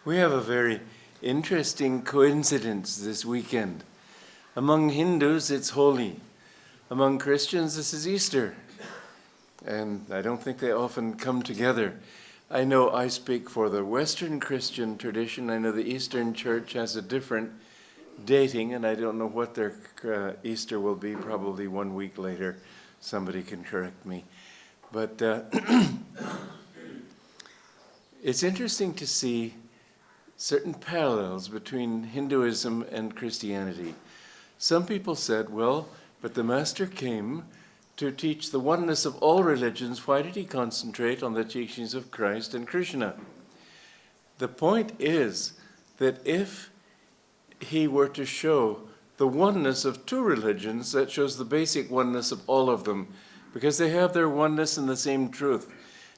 We have a very interesting coincidence this weekend. Among Hindus, it's Holi. Among Christians, this is Easter. And I don't think they often come together. I know I speak for the Western Christian tradition. I know the Eastern Church has a different dating, and I don't know what their Easter will be, probably 1 week later. Somebody can correct me. But it's interesting to see certain parallels between Hinduism and Christianity. Some people said, well, but the Master came to teach the oneness of all religions. Why did he concentrate on the teachings of Christ and Krishna? The point is that if he were to show the oneness of two religions, that shows the basic oneness of all of them, because they have their oneness in the same truth.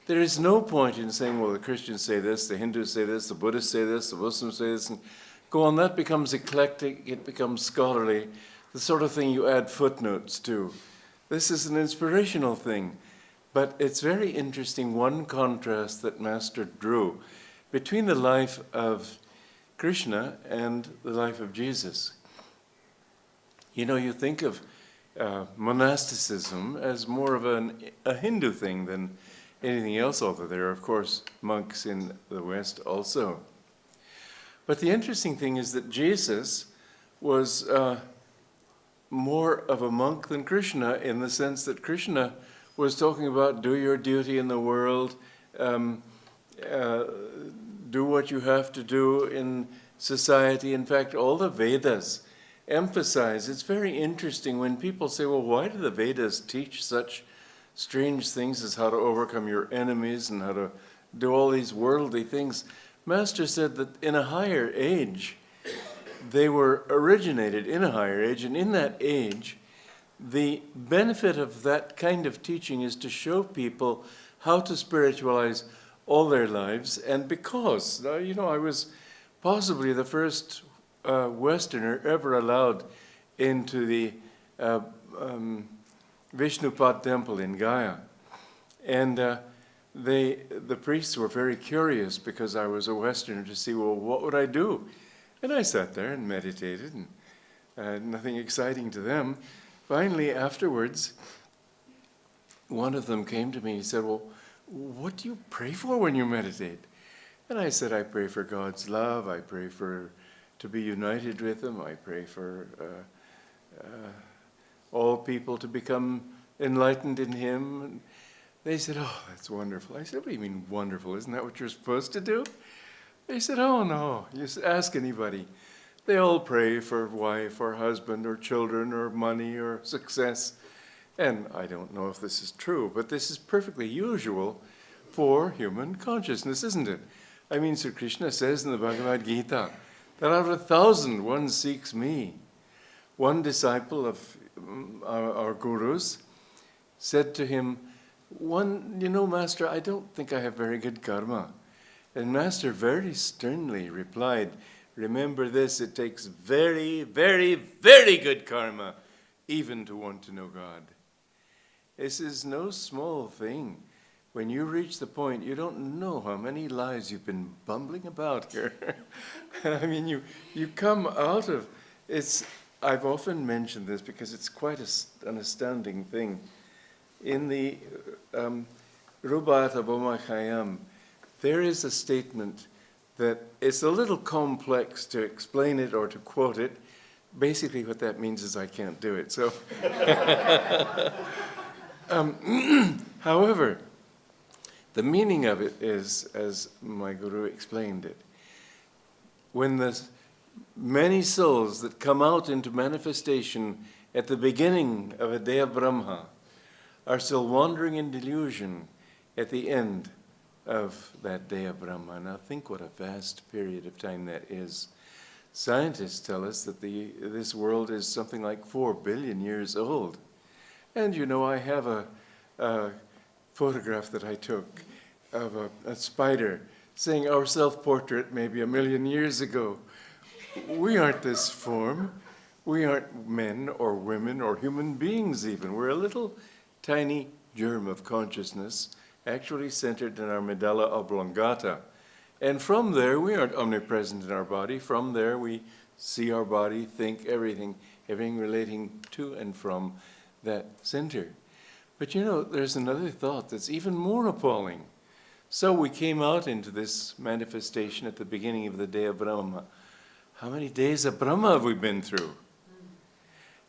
There is no point in saying, well, the Christians say this, the Hindus say this, the Buddhists say this, the Muslims say this, and go on. That becomes eclectic, it becomes scholarly, the sort of thing you add footnotes to. This is an inspirational thing, but it's very interesting, one contrast that Master drew between the life of Krishna and the life of Jesus. You know, you think of monasticism as more of a Hindu thing than anything else, although there are, of course, monks in the West also. But the interesting thing is that Jesus was more of a monk than Krishna, in the sense that Krishna was talking about do your duty in the world, do what you have to do in society. In fact, all the Vedas emphasize, it's very interesting when people say, well, why do the Vedas teach such strange things as how to overcome your enemies and how to do all these worldly things? Master said that in a higher age, they were originated in a higher age, and in that age, the benefit of that kind of teaching is to show people how to spiritualize all their lives. And because, you know, I was possibly the first Westerner ever allowed into the Vishnupad temple in Gaya. And the priests were very curious because I was a Westerner to see, well, what would I do? And I sat there and meditated, and nothing exciting to them. Finally, afterwards, one of them came to me and he said, well, what do you pray for when you meditate? And I said, I pray for God's love, I pray to be united with Him, I pray for all people to become enlightened in Him. And they said, oh, that's wonderful. I said, what do you mean wonderful? Isn't that what you're supposed to do? They said, oh no, you ask anybody. They all pray for wife or husband or children or money or success. And I don't know if this is true, but this is perfectly usual for human consciousness, isn't it? I mean, Sri Krishna says in the Bhagavad Gita that out of 1,000, one seeks me. One disciple of our gurus said to him, you know, Master, I don't think I have very good karma. And Master very sternly replied, remember this, it takes very, very, very good karma even to want to know God. This is no small thing. When you reach the point, you don't know how many lives you've been bumbling about here. I mean, you come out of, I've often mentioned this because it's quite an astounding thing. In the Rubata Bomakayam, there is a statement that it's a little complex to explain it or to quote it. Basically what that means is I can't do it. So, however, the meaning of it is, as my guru explained it, when the many souls that come out into manifestation at the beginning of a day of Brahma are still wandering in delusion at the end of that day of Brahma. Now think what a vast period of time that is. Scientists tell us that this world is something like 4 billion years old. And you know, I have a photograph that I took of a spider saying our self-portrait maybe 1 million years ago. We aren't this form. We aren't men or women or human beings even. We're a little tiny germ of consciousness actually centered in our medulla oblongata. And from there, we aren't omnipresent in our body. From there, we see our body, think everything relating to and from that center. But there's another thought that's even more appalling. So we came out into this manifestation at the beginning of the day of Brahma. How many days of Brahma have we been through?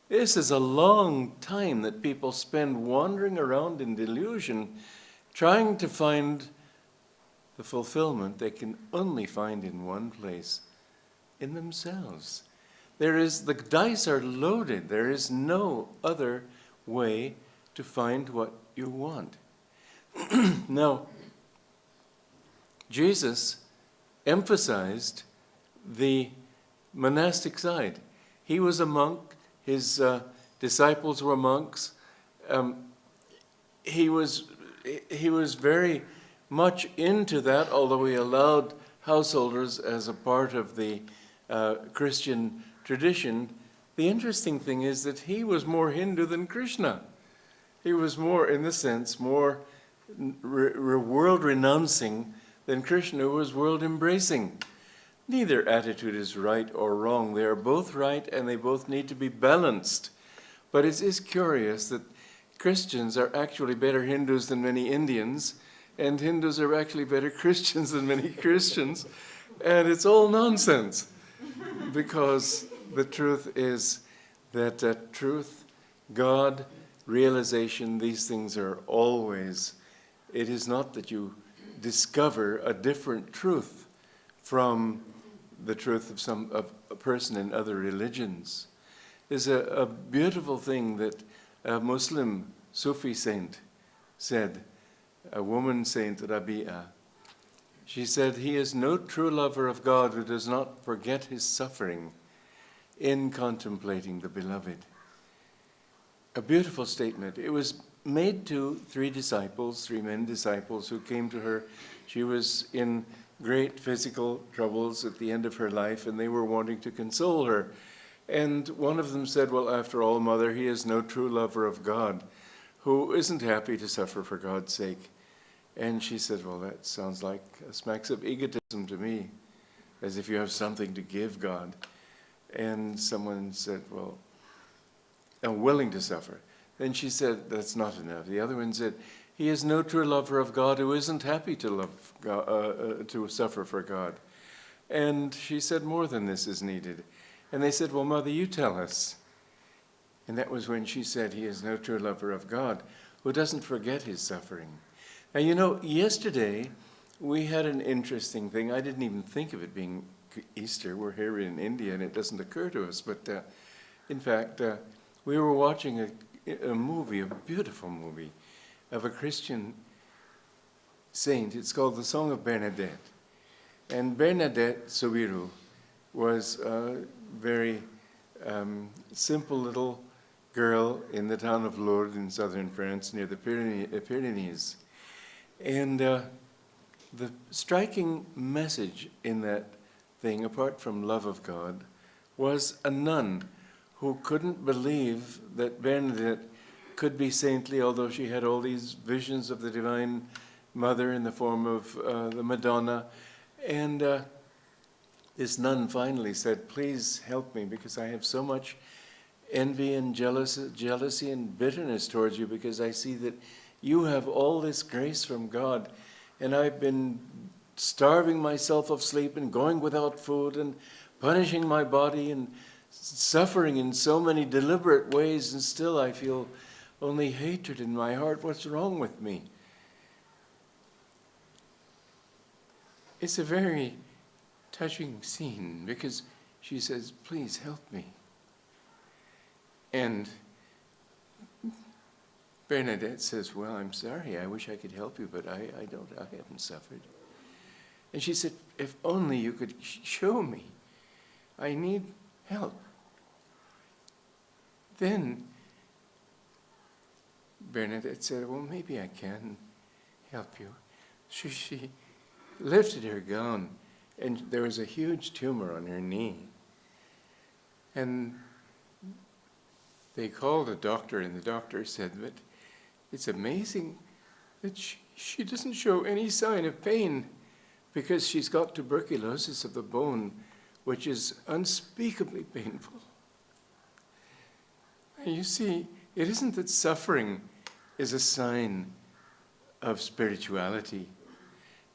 This is a long time that people spend wandering around in delusion, trying to find the fulfillment they can only find in one place, in themselves. The dice are loaded. There is no other way to find what you want. Now, Jesus emphasized the monastic side. He was a monk. His disciples were monks. He was very much into that, although he allowed householders as a part of the Christian tradition. The interesting thing is that he was more Hindu than Krishna. He was more, in the sense, more world-renouncing than Krishna, who was world-embracing. Neither attitude is right or wrong. They are both right, and they both need to be balanced. But it is curious that Christians are actually better Hindus than many Indians, and Hindus are actually better Christians than many Christians. And it's all nonsense, because the truth is that truth, God, realization, these things are always, it is not that you discover a different truth from the truth of a person in other religions. There's a beautiful thing that a Muslim Sufi saint said, a woman saint, Rabi'a. She said, "He is no true lover of God who does not forget his suffering in contemplating the beloved." A beautiful statement. It was made to three men disciples who came to her. She was in great physical troubles at the end of her life, and they were wanting to console her. And one of them said, "Well, after all, Mother, he is no true lover of God who isn't happy to suffer for God's sake." And she said, "Well, that sounds like smacks of egotism to me, as if you have something to give God." And someone said, "Well, I'm willing to suffer." Then she said, "That's not enough." The other one said, "He is no true lover of God who isn't happy to love God, to suffer for God." And she said, "More than this is needed." And they said, "Well, Mother, you tell us." And that was when she said, "He is no true lover of God who doesn't forget his suffering." Now, yesterday we had an interesting thing. I didn't even think of it being Easter. We're here in India and it doesn't occur to us. But in fact, we were watching a movie, a beautiful movie, of a Christian saint. It's called The Song of Bernadette. And Bernadette Sobiru was a very simple little girl in the town of Lourdes in southern France near the Pyrenees. And the striking message in that thing, apart from love of God, was a nun who couldn't believe that Bernadette could be saintly, although she had all these visions of the Divine Mother in the form of the Madonna. And this nun finally said, "Please help me, because I have so much envy and jealousy and bitterness towards you, because I see that you have all this grace from God, and I've been starving myself of sleep and going without food and punishing my body and suffering in so many deliberate ways, and still I feel only hatred in my heart. What's wrong with me?" It's a very touching scene, because she says, "Please help me." And Bernadette says, "Well, I'm sorry, I wish I could help you, but I haven't suffered." And she said, "If only you could show me. I need help." Then Bernadette said, "Well, maybe I can help you." So she lifted her gown, and there was a huge tumor on her knee. And they called a doctor, and the doctor said that it's amazing that she doesn't show any sign of pain. because she's got tuberculosis of the bone, which is unspeakably painful. And you see, it isn't that suffering is a sign of spirituality,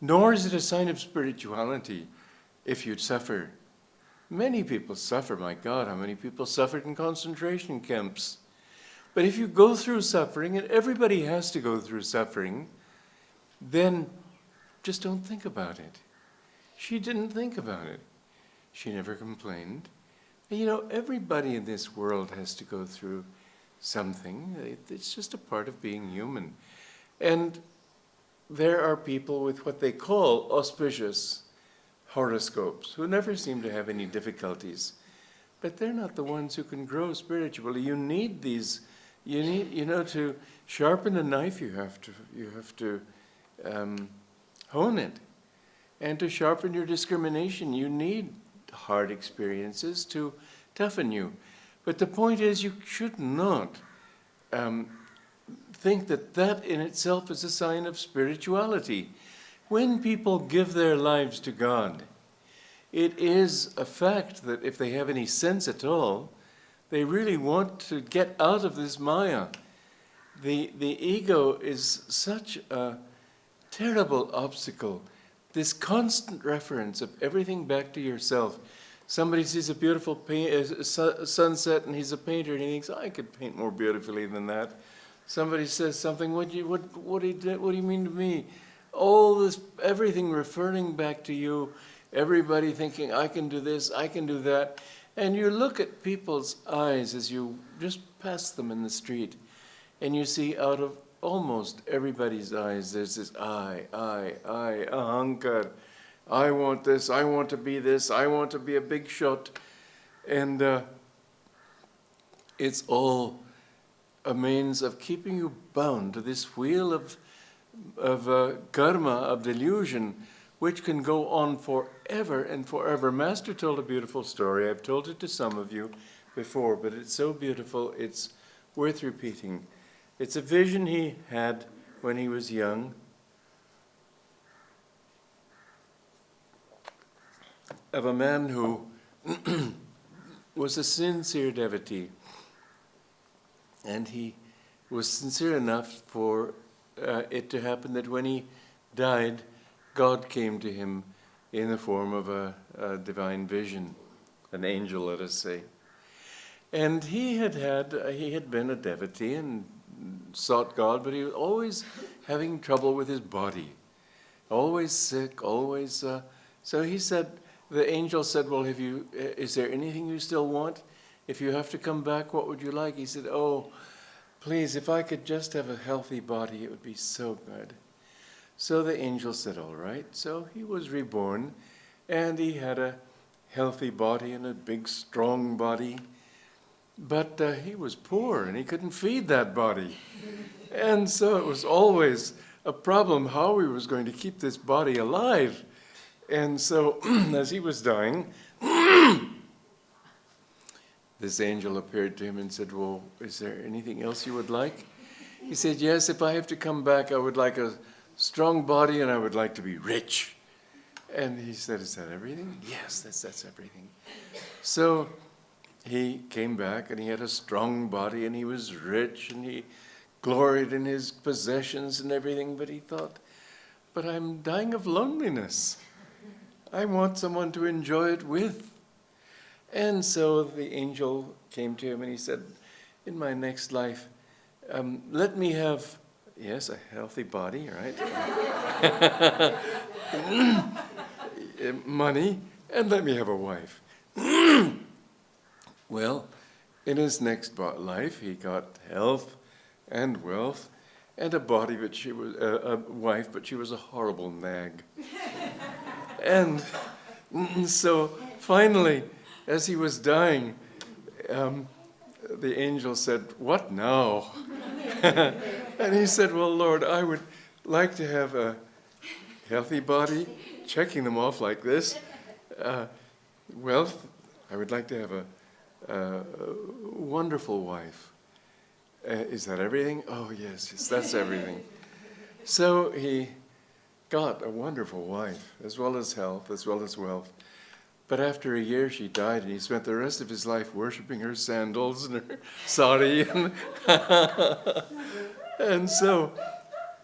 nor is it a sign of spirituality if you suffer. Many people suffer. My God, how many people suffered in concentration camps? But if you go through suffering, and everybody has to go through suffering, then just don't think about it. She didn't think about it. She never complained. And you know, everybody in this world has to go through something. It's just a part of being human. And there are people with what they call auspicious horoscopes who never seem to have any difficulties. But they're not the ones who can grow spiritually. You need these. You need, to sharpen a knife, you have to hone it. And to sharpen your discrimination, you need hard experiences to toughen you. But the point is, you should not think that in itself is a sign of spirituality. When people give their lives to God, it is a fact that if they have any sense at all, they really want to get out of this Maya. The ego is such a terrible obstacle. This constant reference of everything back to yourself. Somebody sees a beautiful sunset and he's a painter and he thinks, I could paint more beautifully than that. Somebody says something, what do you mean to me? All this, everything referring back to you, everybody thinking, I can do this, I can do that. And you look at people's eyes as you just pass them in the street, and you see out of almost everybody's eyes, there's this I, ahankar. I want this, I want to be this, I want to be a big shot. And it's all a means of keeping you bound to this wheel of karma, of delusion, which can go on forever and forever. Master told a beautiful story. I've told it to some of you before, but it's so beautiful, it's worth repeating. It's a vision he had when he was young of a man who was a sincere devotee. And he was sincere enough for it to happen that when he died, God came to him in the form of a divine vision, an angel, let us say. And he had been a devotee and sought God, but he was always having trouble with his body, always sick, always. So he said, the angel said, well, is there anything you still want? If you have to come back, what would you like? He said, oh, please, if I could just have a healthy body, it would be so good. So the angel said, all right. So he was reborn, and he had a healthy body and a big, strong body. But he was poor, and he couldn't feed that body. And so it was always a problem how he was going to keep this body alive. And so as he was dying, this angel appeared to him and said, well, is there anything else you would like? He said, yes, if I have to come back, I would like a strong body, and I would like to be rich. And he said, is that everything? Yes, that's everything. So he came back, and he had a strong body, and he was rich, and he gloried in his possessions and everything, but he thought, but I'm dying of loneliness. I want someone to enjoy it with. And so the angel came to him, and he said, in my next life, let me have, yes, a healthy body, right? Money, and let me have a wife. Well, in his next life, he got health and wealth and a body, but she was a wife, but she was a horrible nag. And so finally, as he was dying, the angel said, what now? And he said, well, Lord, I would like to have a healthy body, checking them off like this. Wealth, I would like to have a wonderful wife. Is that everything? Oh, yes, that's everything. So he got a wonderful wife, as well as health, as well as wealth. But after a year, she died, and he spent the rest of his life worshiping her sandals and her sari. And so,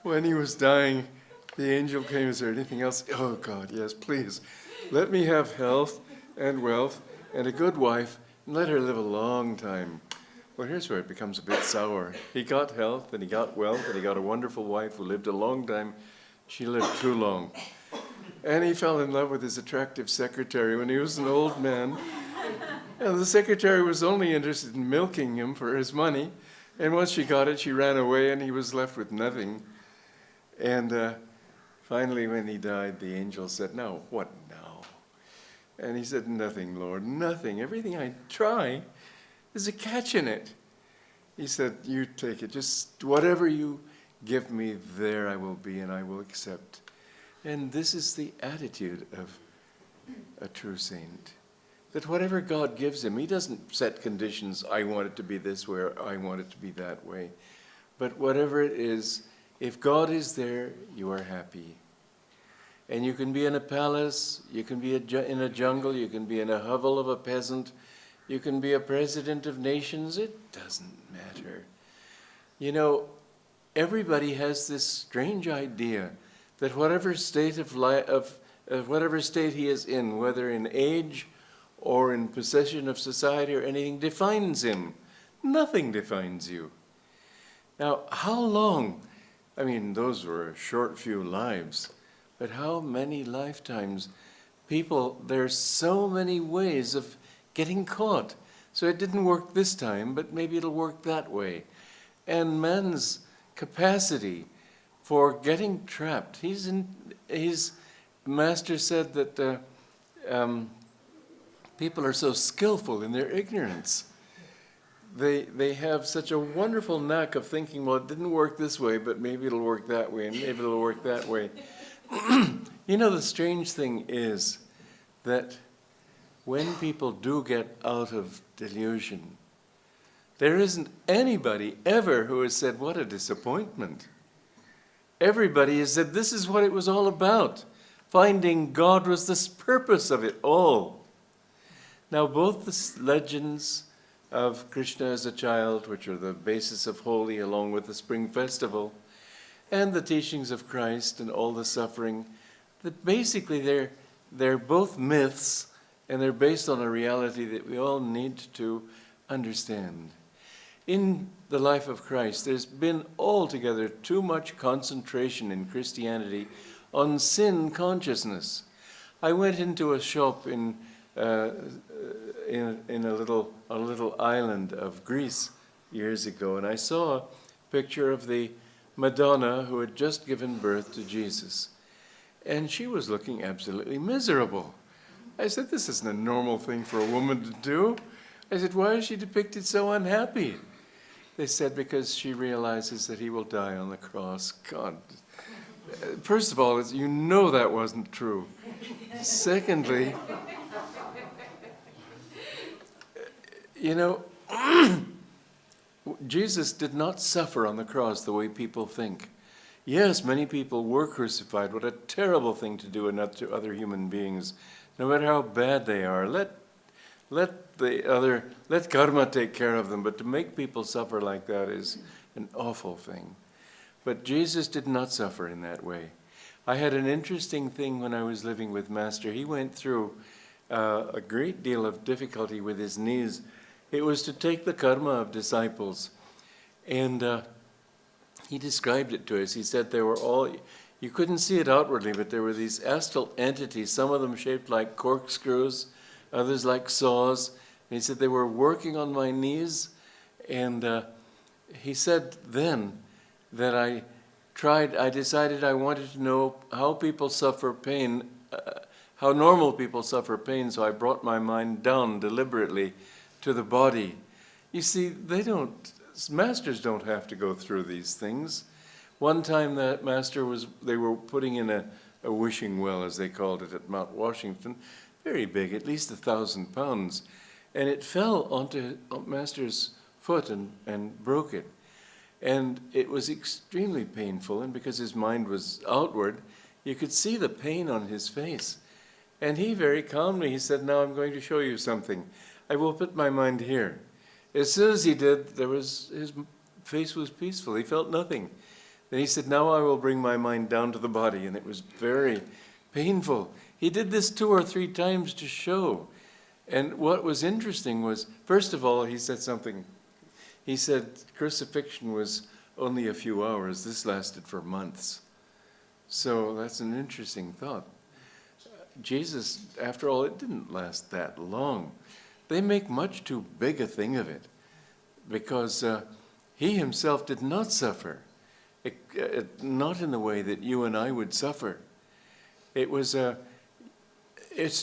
when he was dying, the angel came, is there anything else? Oh, God, yes, please. Let me have health and wealth and a good wife, and let her live a long time. Well, here's where it becomes a bit sour. He got health, and he got wealth, and he got a wonderful wife who lived a long time. She lived too long. And he fell in love with his attractive secretary when he was an old man. And the secretary was only interested in milking him for his money. And once she got it, she ran away, and he was left with nothing. And finally, when he died, the angel said, "Now, what now?" And he said, "Nothing, Lord, nothing. Everything I try, there's a catch in it." He said, "You take it. Just whatever you give me, there I will be, and I will accept." And this is the attitude of a true saint. That whatever God gives him, he doesn't set conditions, I want it to be this way, or I want it to be that way. But whatever it is, if God is there, you are happy. And you can be in a palace, you can be in a jungle, you can be in a hovel of a peasant, you can be a president of nations, it doesn't matter. You know, everybody has this strange idea that whatever state of whatever state he is in, whether in age or in possession of society or anything, defines him. Nothing defines you. Now, how long? I mean, those were a short few lives, but how many lifetimes? People, there's so many ways of getting caught. So it didn't work this time, but maybe it'll work that way. And man's capacity for getting trapped. His master said that people are so skillful in their ignorance. They have such a wonderful knack of thinking, well, it didn't work this way, but maybe it'll work that way, and maybe it'll work that way. You know, the strange thing is that when people do get out of delusion, there isn't anybody ever who has said, what a disappointment. Everybody has said, this is what it was all about. Finding God was the purpose of it all. Now, both the legends of Krishna as a child, which are the basis of Holi, along with the Spring Festival, and the teachings of Christ and all the suffering, that basically they're both myths, and they're based on a reality that we all need to understand. In the life of Christ, there's been altogether too much concentration in Christianity on sin consciousness. I went into a shop in a little island of Greece years ago, and I saw a picture of the Madonna who had just given birth to Jesus. And she was looking absolutely miserable. I said, this isn't a normal thing for a woman to do. I said, why is she depicted so unhappy? They said, because she realizes that he will die on the cross. God. First of all, you know that wasn't true. Secondly, you know, Jesus did not suffer on the cross the way people think. Yes, many people were crucified. What a terrible thing to do to other human beings, no matter how bad they are. Let karma take care of them, but to make people suffer like that is an awful thing. But Jesus did not suffer in that way. I had an interesting thing when I was living with Master. He went through a great deal of difficulty with his knees. It was to take the karma of disciples. And he described it to us. He said they were all, you couldn't see it outwardly, but there were these astral entities, some of them shaped like corkscrews, others like saws. And he said they were working on my knees. And he said then that I decided I wanted to know how people suffer pain, how normal people suffer pain, so I brought my mind down deliberately to the body. You see, masters don't have to go through these things. One time that master they were putting in a wishing well, as they called it, at Mount Washington, very big, at least 1,000 pounds. And it fell onto Master's foot and broke it. And it was extremely painful, and because his mind was outward, You could see the pain on his face. And he very calmly, he said, now I'm going to show you something. I will put my mind here. As soon as he did, his face was peaceful. He felt nothing. Then he said, now I will bring my mind down to the body. And it was very painful. He did this 2 or 3 times to show. And what was interesting was, first of all, he said something. He said crucifixion was only a few hours. This lasted for months. So that's an interesting thought. Jesus, after all, it didn't last that long. They make much too big a thing of it because he himself did not suffer, not in the way that you and I would suffer. It's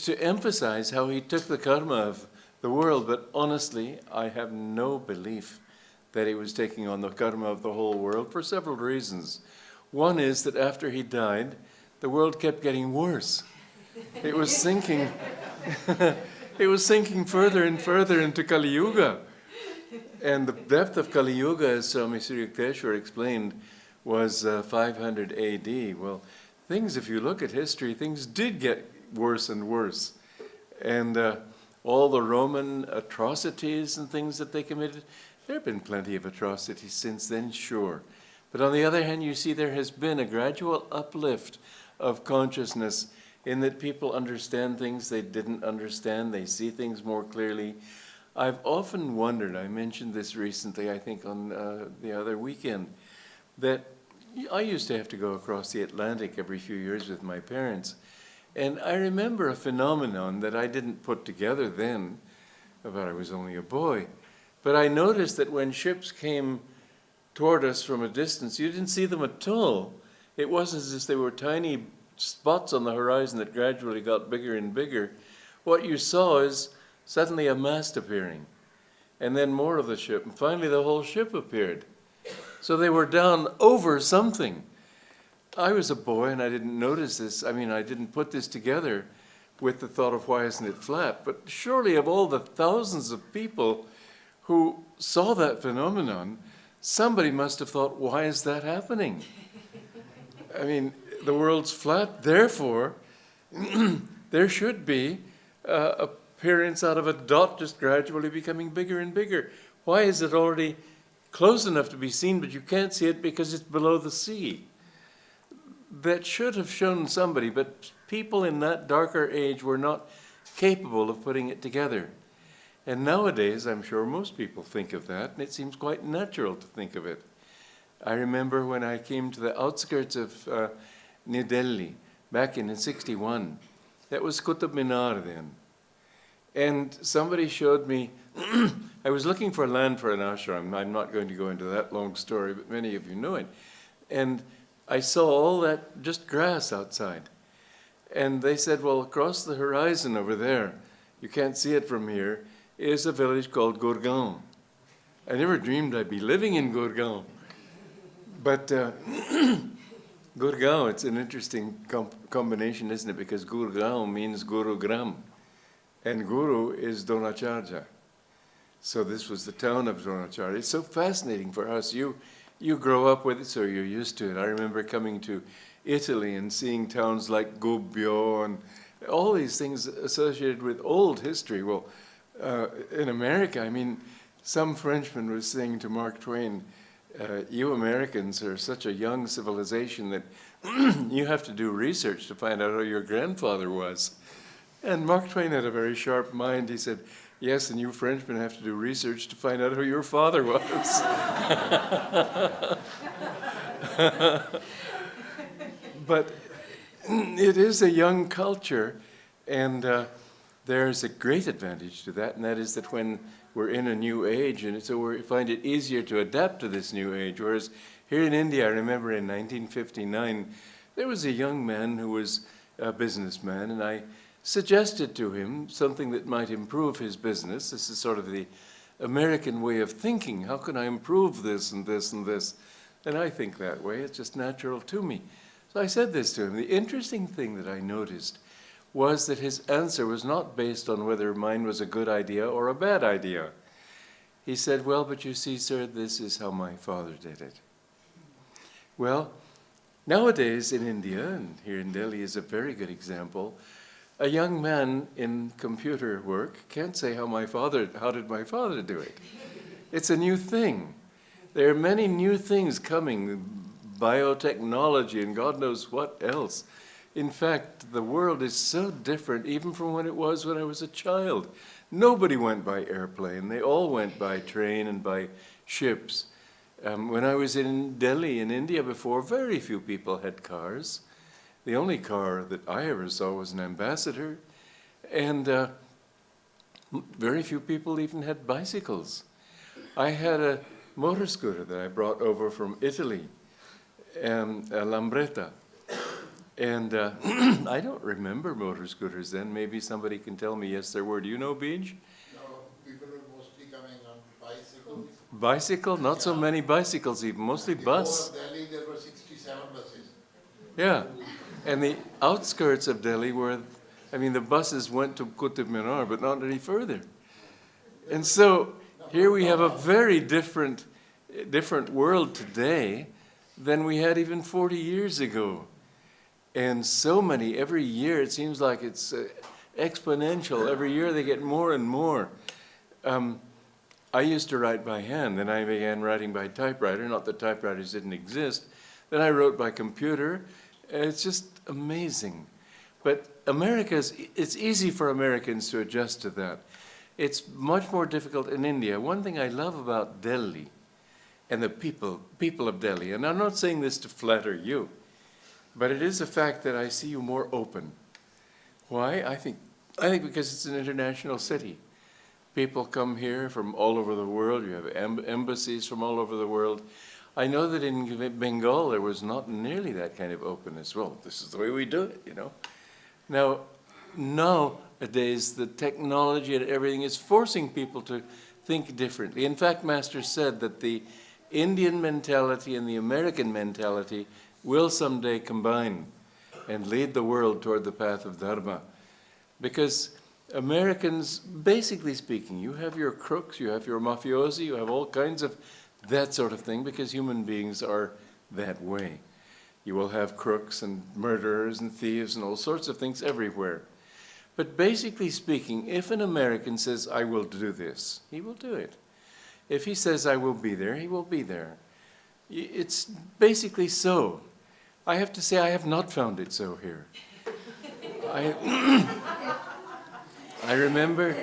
to emphasize how he took the karma of the world, but honestly, I have no belief that he was taking on the karma of the whole world for several reasons. One is that after he died, the world kept getting worse. It was sinking. It was sinking further and further into Kali Yuga. And the depth of Kali Yuga, as Swami Sri Yukteswar explained, was 500 AD. Well, things, if you look at history, things did get worse and worse. And all the Roman atrocities and things that they committed, there have been plenty of atrocities since then, sure. But on the other hand, you see there has been a gradual uplift of consciousness in that people understand things they didn't understand. They see things more clearly. I've often wondered, I mentioned this recently, I think on the other weekend, that I used to have to go across the Atlantic every few years with my parents. And I remember a phenomenon that I didn't put together then, but I was only a boy. But I noticed that when ships came toward us from a distance, you didn't see them at all. It wasn't as if they were tiny spots on the horizon that gradually got bigger and bigger. What you saw is suddenly a mast appearing, and then more of the ship, and finally the whole ship appeared. So they were down over something. I was a boy and I didn't notice this. I mean, I didn't put this together with the thought of why isn't it flat? But surely of all the thousands of people who saw that phenomenon, somebody must have thought, why is that happening? I mean, the world's flat, therefore, there should be appearance out of a dot just gradually becoming bigger and bigger. Why is it already close enough to be seen, but you can't see it because it's below the sea? That should have shown somebody, but people in that darker age were not capable of putting it together. And nowadays, I'm sure most people think of that, and it seems quite natural to think of it. I remember when I came to the outskirts of New Delhi, back in '61. That was Qutb Minar then. And somebody showed me, I was looking for land for an ashram. I'm not going to go into that long story, but many of you know it. And I saw all that just grass outside. And they said, well, across the horizon over there, you can't see it from here, is a village called Gurgaon. I never dreamed I'd be living in Gurgaon. But Gurgaon, it's an interesting combination, isn't it? Because Gurgaon means Gurugram, and Guru is Dronacharya. So this was the town of Dronacharya. It's so fascinating for us. You grow up with it, so you're used to it. I remember coming to Italy and seeing towns like Gubbio and all these things associated with old history. Well, in America, I mean, some Frenchman was saying to Mark Twain, you Americans are such a young civilization that you have to do research to find out who your grandfather was. And Mark Twain had a very sharp mind. He said, yes, and you Frenchmen have to do research to find out who your father was. But it is a young culture, and there's a great advantage to that, and that is that when we're in a new age, and so we find it easier to adapt to this new age. Whereas here in India, I remember in 1959, there was a young man who was a businessman, and I suggested to him something that might improve his business. This is sort of the American way of thinking. How can I improve this and this and this? And I think that way. It's just natural to me. So I said this to him. The interesting thing that I noticed was that his answer was not based on whether mine was a good idea or a bad idea. He said, well, but you see, sir, this is how my father did it. Well, Nowadays in India, and here in Delhi is a very good example, a young man in computer work can't say how did my father do it? It's a new thing. There are many new things coming, biotechnology and God knows what else. In fact, the world is so different even from when it was when I was a child. Nobody went by airplane. They all went by train and by ships. When I was in Delhi in India before, very few people had cars. The only car that I ever saw was an ambassador, and very few people even had bicycles. I had a motor scooter that I brought over from Italy, a Lambretta, and I don't remember motor scooters then. Maybe somebody can tell me, yes, there were. Do you know, Beej? No, people were mostly coming on bicycles. Bicycle? Not so many bicycles even, mostly bus. Before Delhi, there were 67 buses. Yeah, and the outskirts of Delhi were, the buses went to Qutub Minar, but not any further. And so here we have a very different world today than we had even 40 years ago. And so many, every year it seems like it's exponential. Every year they get more and more. I used to write by hand, then I began writing by typewriter. Not that typewriters didn't exist. Then I wrote by computer. It's just amazing. But it's easy for Americans to adjust to that. It's much more difficult in India. One thing I love about Delhi and the people of Delhi, and I'm not saying this to flatter you, but it is a fact that I see you more open. Why? I think because it's an international city. People come here from all over the world. You have embassies from all over the world. I know that in Bengal there was not nearly that kind of openness. Well, this is the way we do it, you know. Now, nowadays the technology and everything is forcing people to think differently. In fact, Master said that the Indian mentality and the American mentality will someday combine and lead the world toward the path of Dharma. Because Americans, basically speaking, you have your crooks, you have your mafiosi, you have all kinds of that sort of thing, because human beings are that way. You will have crooks and murderers and thieves and all sorts of things everywhere. But basically speaking, if an American says, I will do this, he will do it. If he says, I will be there, he will be there. It's basically so. I have to say, I have not found it so here. I remember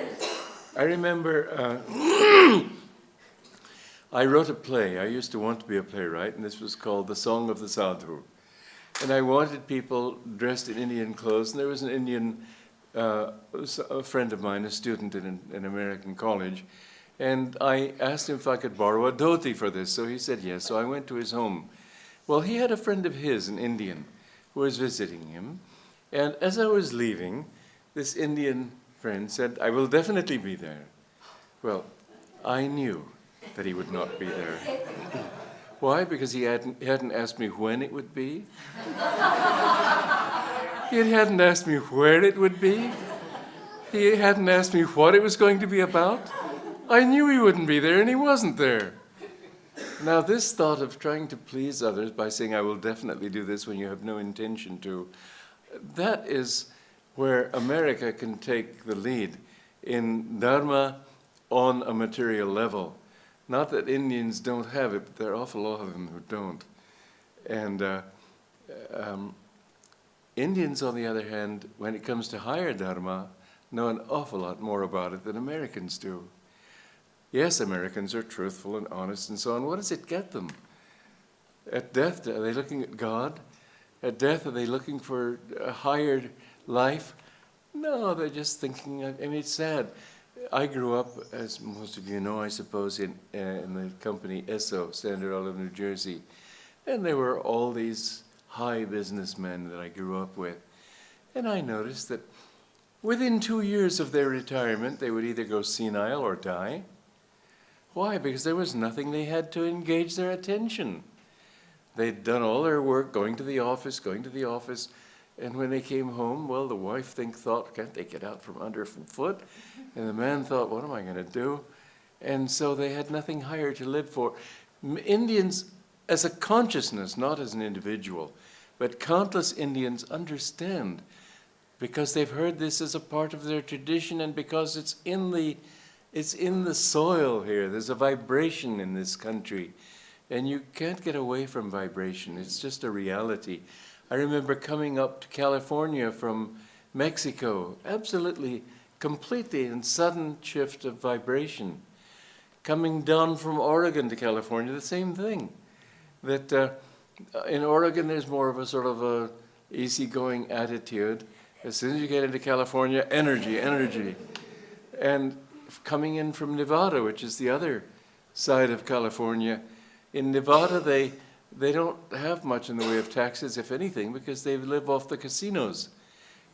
I wrote a play. I used to want to be a playwright, and this was called The Song of the Sadhu. And I wanted people dressed in Indian clothes, and there was an Indian, a friend of mine, a student in an American college, and I asked him if I could borrow a dhoti for this, so he said yes, so I went to his home. Well, he had a friend of his, an Indian, who was visiting him, and as I was leaving, this Indian friend said, I will definitely be there. Well, I knew that he would not be there. Why? Because he hadn't asked me when it would be. He hadn't asked me where it would be. He hadn't asked me what it was going to be about. I knew he wouldn't be there, and he wasn't there. Now, this thought of trying to please others by saying, I will definitely do this when you have no intention to, that is where America can take the lead in Dharma on a material level. Not that Indians don't have it, but there are an awful lot of them who don't. And Indians, on the other hand, when it comes to higher Dharma, know an awful lot more about it than Americans do. Yes, Americans are truthful and honest and so on. What does it get them? At death, are they looking at God? At death, are they looking for a higher life? No, they're just thinking, it's sad. I grew up, as most of you know, I suppose, in the company Esso, Standard Oil of New Jersey. And there were all these high businessmen that I grew up with. And I noticed that within 2 years of their retirement, they would either go senile or die. Why? Because there was nothing they had to engage their attention. They'd done all their work, going to the office, and when they came home, well, the wife thought, can't they get out from underfoot? And the man thought, what am I going to do? And so they had nothing higher to live for. Indians, as a consciousness, not as an individual, But countless Indians understand because they've heard this as a part of their tradition and because it's in the soil here. There's a vibration in this country. And you can't get away from vibration. It's just a reality. I remember coming up to California from Mexico, absolutely, completely in sudden shift of vibration. Coming down from Oregon to California, the same thing. That in Oregon, there's more of a sort of a easygoing attitude. As soon as you get into California, energy, energy. And coming in from Nevada, which is the other side of California, in Nevada, they don't have much in the way of taxes, if anything, because they live off the casinos.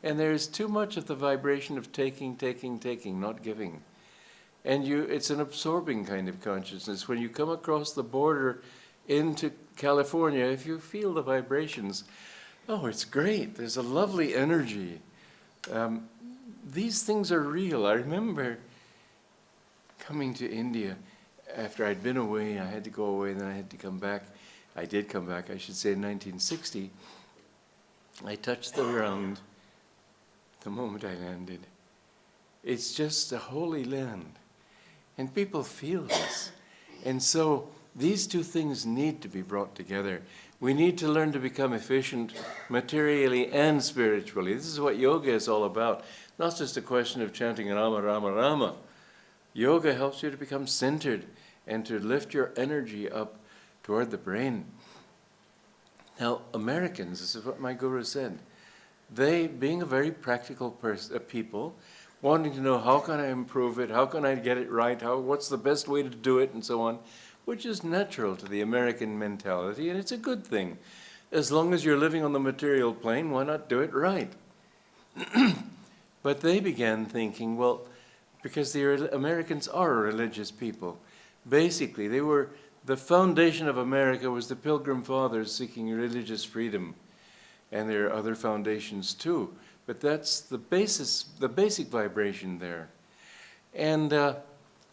And there's too much of the vibration of taking, taking, taking, not giving. And it's an absorbing kind of consciousness. When you come across the border into California, if you feel the vibrations, oh, it's great. There's a lovely energy. These things are real. I remember coming to India after I'd been away. I had to go away, then I had to come back. I did come back, I should say, in 1960. I touched the ground the moment I landed. It's just a holy land. And people feel this. And so these two things need to be brought together. We need to learn to become efficient materially and spiritually. This is what yoga is all about. Not just a question of chanting Rama, Rama, Rama. Yoga helps you to become centered and to lift your energy up toward the brain. Now, Americans, this is what my guru said, they, being a very practical people, wanting to know how can I improve it, how can I get it right, what's the best way to do it, and so on, which is natural to the American mentality, and it's a good thing. As long as you're living on the material plane, why not do it right? But they began thinking, well, because the Americans are a religious people. Basically, the foundation of America was the Pilgrim Fathers seeking religious freedom. And there are other foundations too. But that's the basic vibration there. And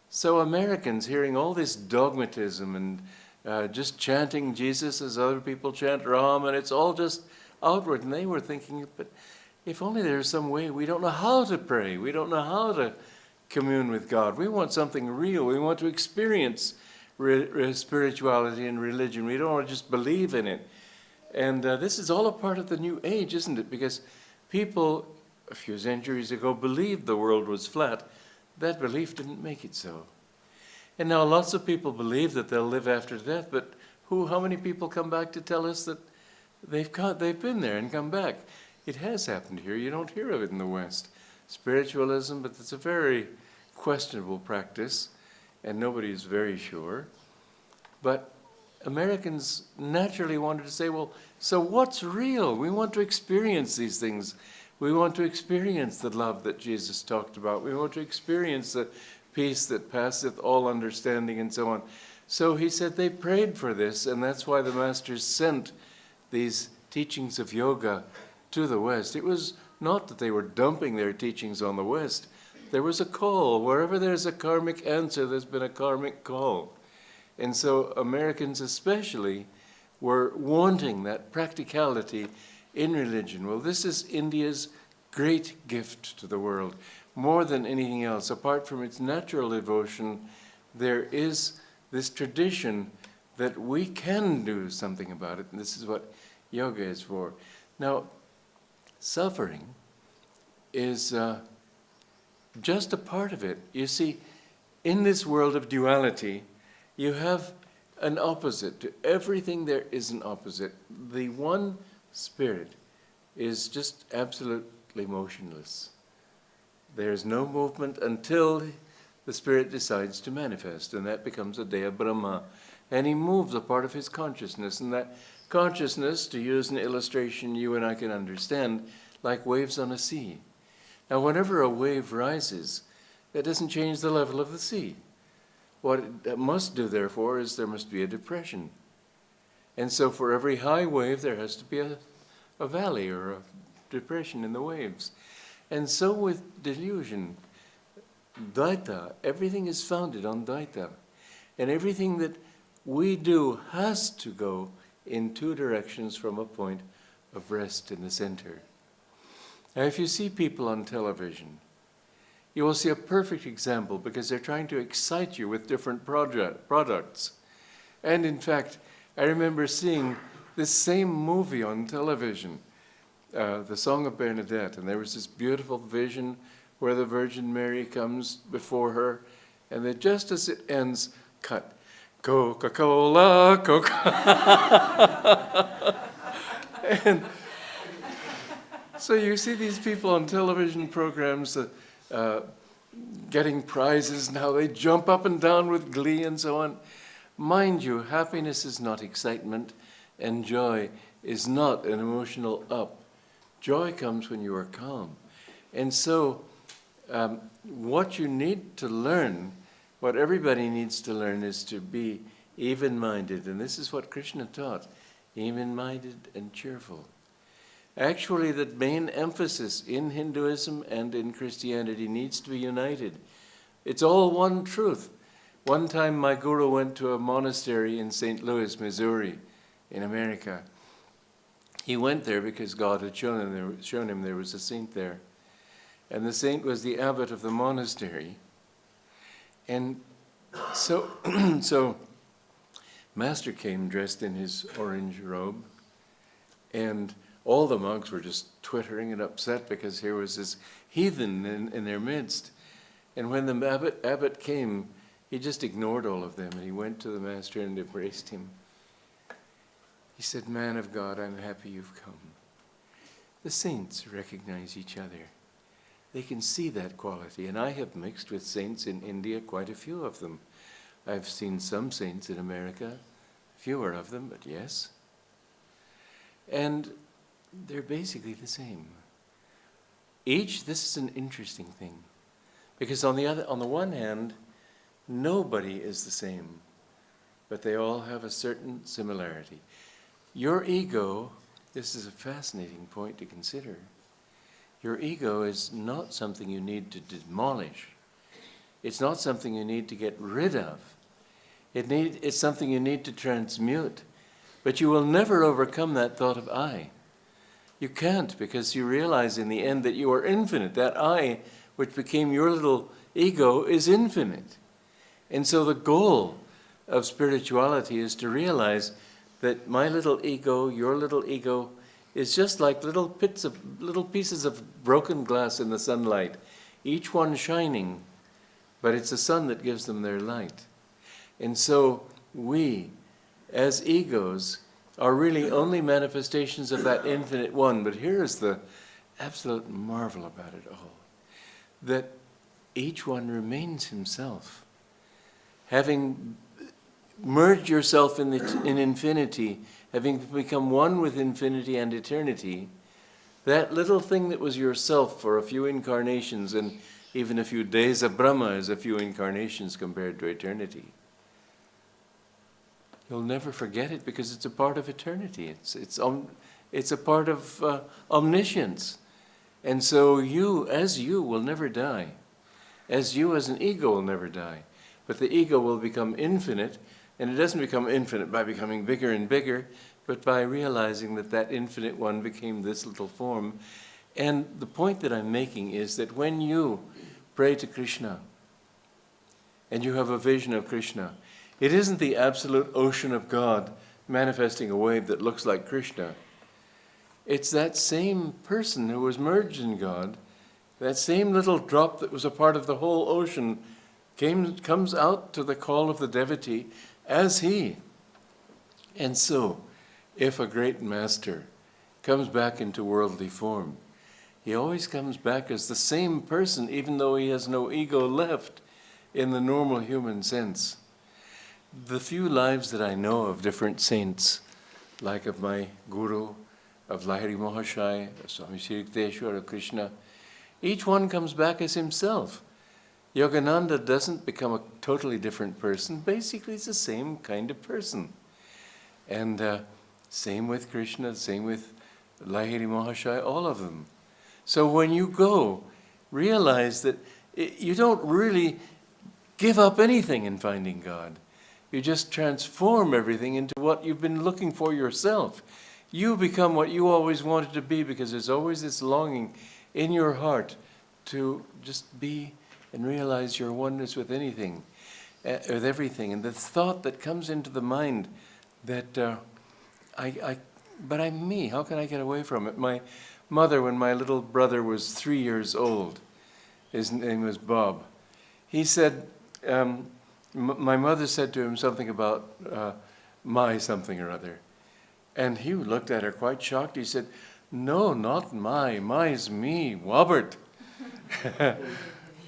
so Americans, hearing all this dogmatism and just chanting Jesus as other people chant Ram, and it's all just outward, and they were thinking, but if only there's some way, we don't know how to pray, we don't know how to commune with God. We want something real, we want to experience spirituality and religion. We don't want to just believe in it. And this is all a part of the new age, isn't it? Because people, a few centuries ago, believed the world was flat. That belief didn't make it so. And now lots of people believe that they'll live after death, but how many people come back to tell us that they've been there and come back? It has happened here. You don't hear of it in the West. Spiritualism, but it's a very questionable practice, and nobody is very sure. But Americans naturally wanted to say, well, so what's real? We want to experience these things. We want to experience the love that Jesus talked about. We want to experience the peace that passeth all understanding and so on. So he said they prayed for this, and that's why the masters sent these teachings of yoga to the West. It was not that they were dumping their teachings on the West. There was a call. Wherever there's a karmic answer, there's been a karmic call. And so Americans especially were wanting that practicality in religion. Well, this is India's great gift to the world. More than anything else, apart from its natural devotion, there is this tradition that we can do something about it, and this is what yoga is for. Now, suffering is just a part of it. You see, in this world of duality, you have an opposite. To everything there is an opposite. The one spirit is just absolutely motionless. There's no movement until the spirit decides to manifest, and that becomes a Deya Brahma. And he moves a part of his consciousness, and that consciousness, to use an illustration you and I can understand, like waves on a sea. Now, whenever a wave rises, that doesn't change the level of the sea. What it must do, therefore, is there must be a depression. And so for every high wave, there has to be a valley or a depression in the waves. And so with delusion, Dvaita, everything is founded on Dvaita. And everything that we do has to go in two directions from a point of rest in the center. Now, if you see people on television, you will see a perfect example because they're trying to excite you with different products. And in fact, I remember seeing this same movie on television, The Song of Bernadette, and there was this beautiful vision where the Virgin Mary comes before her, and then just as it ends, cut. Coca-Cola, Coca. And so you see these people on television programs getting prizes, and how they jump up and down with glee and so on. Mind you, happiness is not excitement, and joy is not an emotional up. Joy comes when you are calm. And so what you need to learn, what everybody needs to learn, is to be even-minded. And this is what Krishna taught, even-minded and cheerful. Actually, the main emphasis in Hinduism and in Christianity needs to be united. It's all one truth. One time my guru went to a monastery in St. Louis, Missouri, in America. He went there because God had shown him there was a saint there. And the saint was the abbot of the monastery. And so, Master came dressed in his orange robe, and all the monks were just twittering and upset because here was this heathen in their midst. And when the abbot came, he just ignored all of them, and he went to the Master and embraced him. He said, "Man of God, I'm happy you've come." The saints recognize each other. They can see that quality, and I have mixed with saints in India, quite a few of them. I've seen some saints in America, fewer of them, but yes. And they're basically the same. This is an interesting thing, because on the one hand, nobody is the same, but they all have a certain similarity. Your ego, this is a fascinating point to consider. Your ego is not something you need to demolish. It's not something you need to get rid of. It's something you need to transmute. But you will never overcome that thought of I. You can't, because you realize in the end that you are infinite. That I, which became your little ego, is infinite. And so the goal of spirituality is to realize that my little ego, your little ego, is just like little pieces of broken glass in the sunlight, each one shining, but it's the sun that gives them their light. And so we, as egos, are really only manifestations of that infinite one. But here is the absolute marvel about it all, that each one remains himself. Having merged yourself in infinity, having become one with infinity and eternity, that little thing that was yourself for a few incarnations, and even a few days of Brahma is a few incarnations compared to eternity. You'll never forget it because it's a part of eternity. It's a part of omniscience. And so you, as you, will never die. As you, as an ego, will never die. But the ego will become infinite, and it doesn't become infinite by becoming bigger and bigger, but by realizing that that infinite one became this little form. And the point that I'm making is that when you pray to Krishna, and you have a vision of Krishna, it isn't the absolute ocean of God manifesting a wave that looks like Krishna. It's that same person who was merged in God, that same little drop that was a part of the whole ocean, comes out to the call of the devotee as he. And so, if a great master comes back into worldly form, he always comes back as the same person, even though he has no ego left in the normal human sense. The few lives that I know of different saints, like of my guru, of Lahiri Mahasaya, of Swami Sri Yukteswar, of Krishna, each one comes back as himself. Yogananda doesn't become a totally different person. Basically, it's the same kind of person. And same with Krishna, same with Lahiri Mahasaya, all of them. So when you go, realize that you don't really give up anything in finding God. You just transform everything into what you've been looking for yourself. you become what you always wanted to be, because there's always this longing in your heart to just be and realize your oneness with anything, with everything. And the thought that comes into the mind that but I'm me, how can I get away from it? My mother, when my little brother was 3 years old, his name was Bob, he said, my mother said to him something about my something or other. And he looked at her quite shocked. He said, no, not my's me, Wobbert.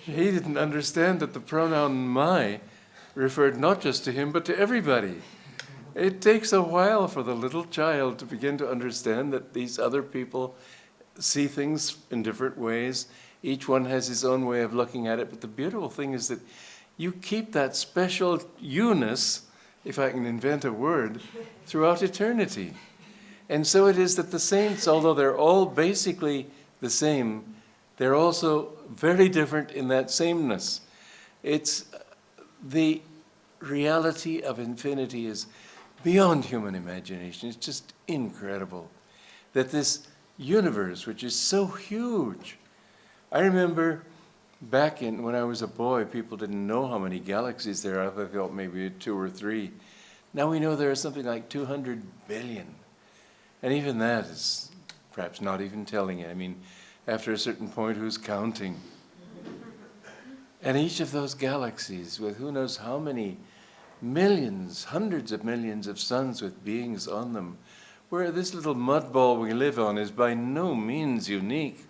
He didn't understand that the pronoun my referred not just to him, but to everybody. It takes a while for the little child to begin to understand that these other people see things in different ways. Each one has his own way of looking at it. But the beautiful thing is that you keep that special you-ness, if I can invent a word, throughout eternity. And so it is that the saints, although they're all basically the same, they're also very different in that sameness. It's the reality of infinity is beyond human imagination. It's just incredible that this universe, which is so huge. I remember back when I was a boy, people didn't know how many galaxies there are. They thought maybe 2 or 3. Now we know there are something like 200 billion. And even that is perhaps not even telling you. I mean, after a certain point, who's counting? And each of those galaxies with who knows how many millions, hundreds of millions of suns with beings on them, where this little mud ball we live on is by no means unique.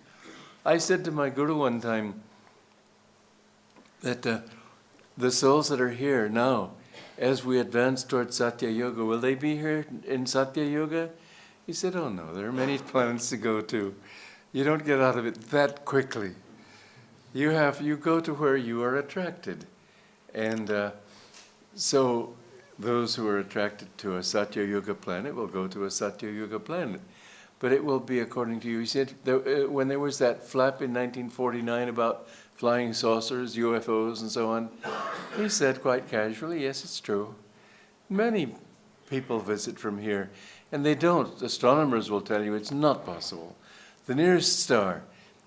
I said to my guru one time that the souls that are here now, as we advance towards Satya Yoga, will they be here in Satya Yoga? He said, oh no, there are many planets to go to. You don't get out of it that quickly. You go to where you are attracted. And so those who are attracted to a Satya Yoga planet will go to a Satya Yoga planet. But it will be according to you. He said, when there was that flap in 1949 about flying saucers, UFOs, and so on, he said quite casually, yes, it's true. Many people visit from here, and they don't. Astronomers will tell you it's not possible. The nearest star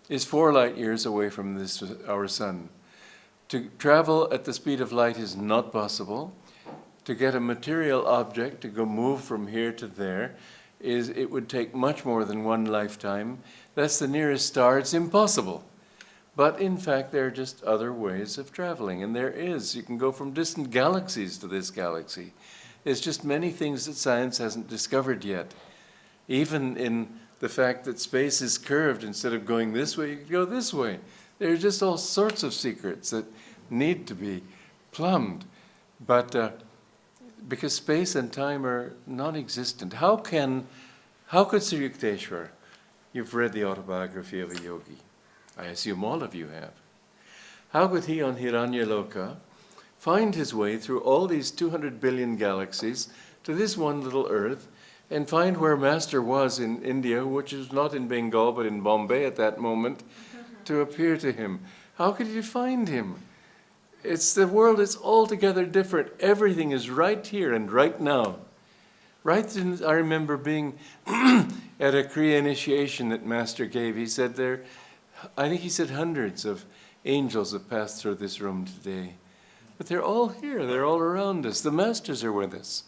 is 4 light years away from our sun. To travel at the speed of light is not possible. To get a material object to go move from here to there, it would take much more than 1 lifetime. That's the nearest star. It's impossible. But in fact, there are just other ways of traveling. And there is. You can go from distant galaxies to this galaxy. There's just many things that science hasn't discovered yet. Even in the fact that space is curved, instead of going this way, you can go this way. There are just all sorts of secrets that need to be plumbed. But because space and time are non-existent, how could Sri Yukteswar, you've read the Autobiography of a Yogi, I assume all of you have, how could he on Hiranyaloka find his way through all these 200 billion galaxies to this one little earth and find where Master was in India, which is not in Bengal but in Bombay at that moment, to appear to him? How could you find him? The world is altogether different. Everything is right here and right now. I remember being at a Kriya initiation that Master gave. He said I think he said hundreds of angels have passed through this room today. But they're all here. They're all around us. The Masters are with us.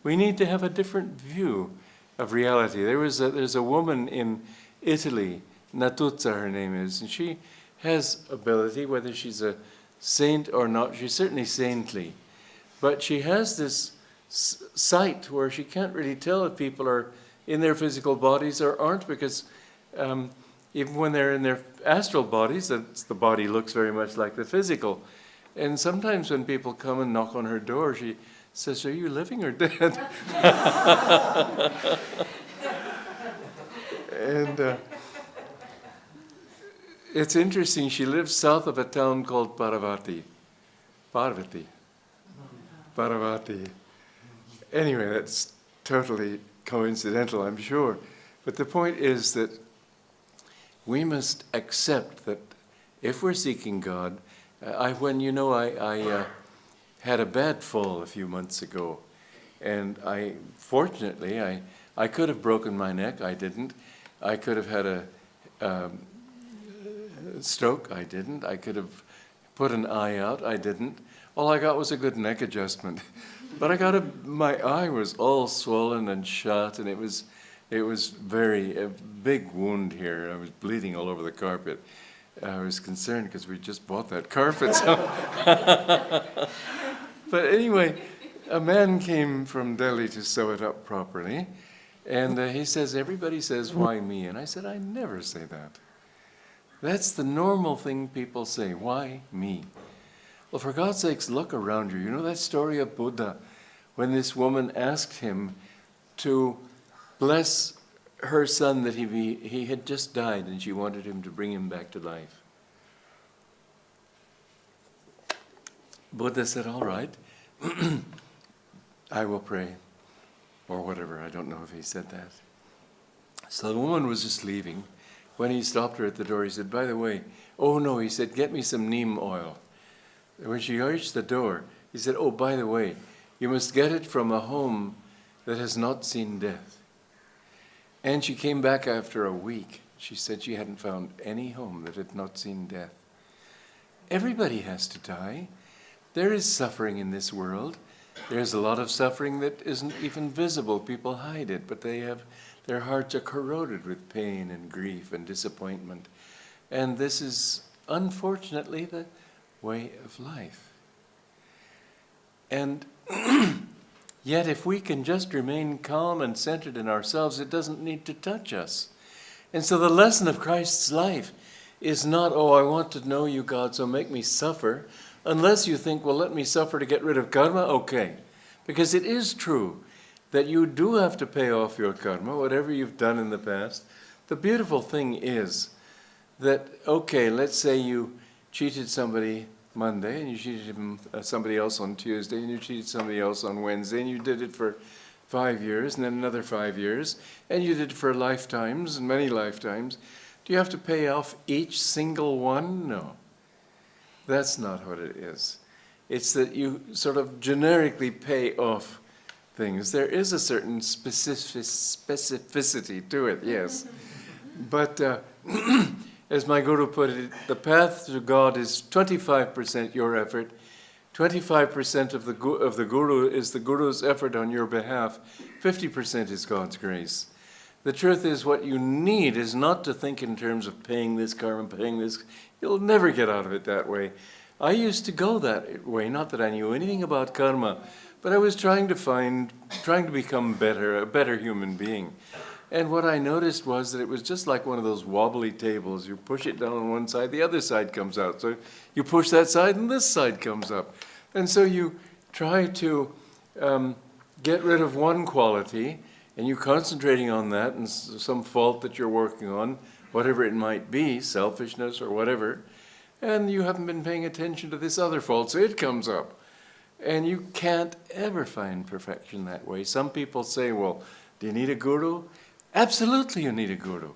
We need to have a different view of reality. There's a woman in Italy, Natuzza her name is, and she has ability, whether she's a saint or not. She's certainly saintly. But she has this sight where she can't really tell if people are in their physical bodies or aren't, because even when they're in their astral bodies, the body looks very much like the physical. And sometimes when people come and knock on her door, she says, are you living or dead? And it's interesting, she lives south of a town called Parvati. Anyway, that's totally coincidental, I'm sure. But the point is that we must accept that if we're seeking God, I had a bad fall a few months ago, and fortunately I I could have broken my neck, I didn't. I could have had a stroke, I didn't. I could have put an eye out, I didn't. All I got was a good neck adjustment. But my eye was all swollen and shut, and it was a big wound here. I was bleeding all over the carpet. I was concerned because we just bought that carpet. So. But anyway, a man came from Delhi to sew it up properly, and he says, everybody says, why me? And I said, I never say that. That's the normal thing people say, why me? Well, for God's sakes, look around you. You know that story of Buddha, when this woman asked him to bless her son that he had just died, and she wanted him to bring him back to life. Buddha said, all right, I will pray, or whatever. I don't know if he said that. So the woman was just leaving. When he stopped her at the door, he said, by the way, oh no, he said, get me some neem oil. When she reached the door, he said, oh, by the way, you must get it from a home that has not seen death. And she came back after a week. She said she hadn't found any home that had not seen death. Everybody has to die. There is suffering in this world. There's a lot of suffering that isn't even visible. People hide it, but their hearts are corroded with pain and grief and disappointment. And this is, unfortunately, the way of life. And yet, if we can just remain calm and centered in ourselves, it doesn't need to touch us. And so the lesson of Christ's life is not, oh, I want to know you, God, so make me suffer. Unless you think, well, let me suffer to get rid of karma, okay. Because it is true that you do have to pay off your karma, whatever you've done in the past. The beautiful thing is that, okay, let's say you cheated somebody Monday, and you cheated somebody else on Tuesday, and you cheated somebody else on Wednesday, and you did it for 5 years, and then another 5 years, and you did it for lifetimes, and many lifetimes. Do you have to pay off each single one? No. That's not what it is. It's that you sort of generically pay off things. There is a certain specificity to it, yes. But as my guru put it, the path to God is 25% your effort, 25% of the guru is the guru's effort on your behalf, 50% is God's grace. The truth is, what you need is not to think in terms of paying this karma, paying this. You'll never get out of it that way. I used to go that way, not that I knew anything about karma, but I was trying to become a better human being. And what I noticed was that it was just like one of those wobbly tables. You push it down on one side, the other side comes out. So you push that side and this side comes up. And so you try to get rid of one quality, and you're concentrating on that and some fault that you're working on, whatever it might be, selfishness or whatever, and you haven't been paying attention to this other fault, so it comes up. And you can't ever find perfection that way. Some people say, well, do you need a guru? Absolutely you need a guru.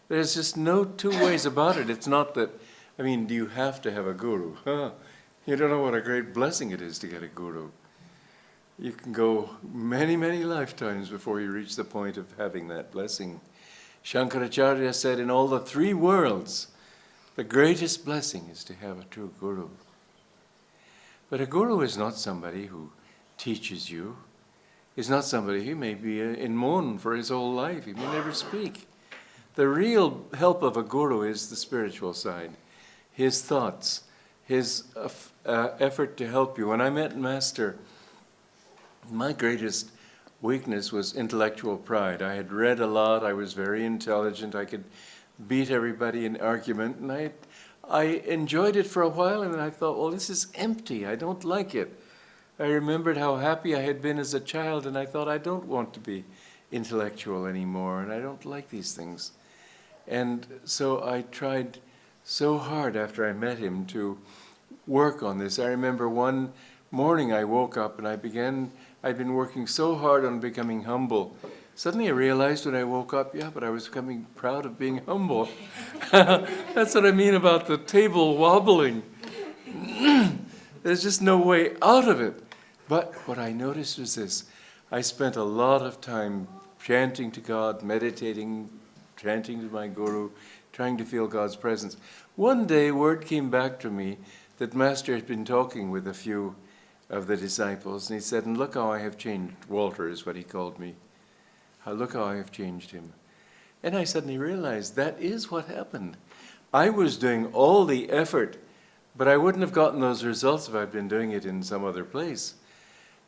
There's just no two ways about it. It's not that, do you have to have a guru? Huh? You don't know what a great blessing it is to get a guru. You can go many, many lifetimes before you reach the point of having that blessing. Shankaracharya said, in all the 3 worlds, the greatest blessing is to have a true guru. But a guru is not somebody who teaches you. He's not somebody who may be in Mon for his whole life. He may never speak. The real help of a guru is the spiritual side. His thoughts, his effort to help you. When I met Master, my greatest weakness was intellectual pride. I had read a lot. I was very intelligent. I could beat everybody in argument. And I enjoyed it for a while, and then I thought, well, this is empty. I don't like it. I remembered how happy I had been as a child, and I thought, I don't want to be intellectual anymore, and I don't like these things. And so I tried so hard after I met him to work on this. I remember one morning I woke up and I'd been working so hard on becoming humble. Suddenly I realized when I woke up, but I was becoming proud of being humble. That's what I mean about the table wobbling. There's just no way out of it. But what I noticed was this. I spent a lot of time chanting to God, meditating, chanting to my Guru, trying to feel God's presence. One day, word came back to me that Master had been talking with a few of the disciples, and he said, and look how I have changed. Walter is what he called me. Look how I have changed him. And I suddenly realized that is what happened. I was doing all the effort, but I wouldn't have gotten those results if I'd been doing it in some other place.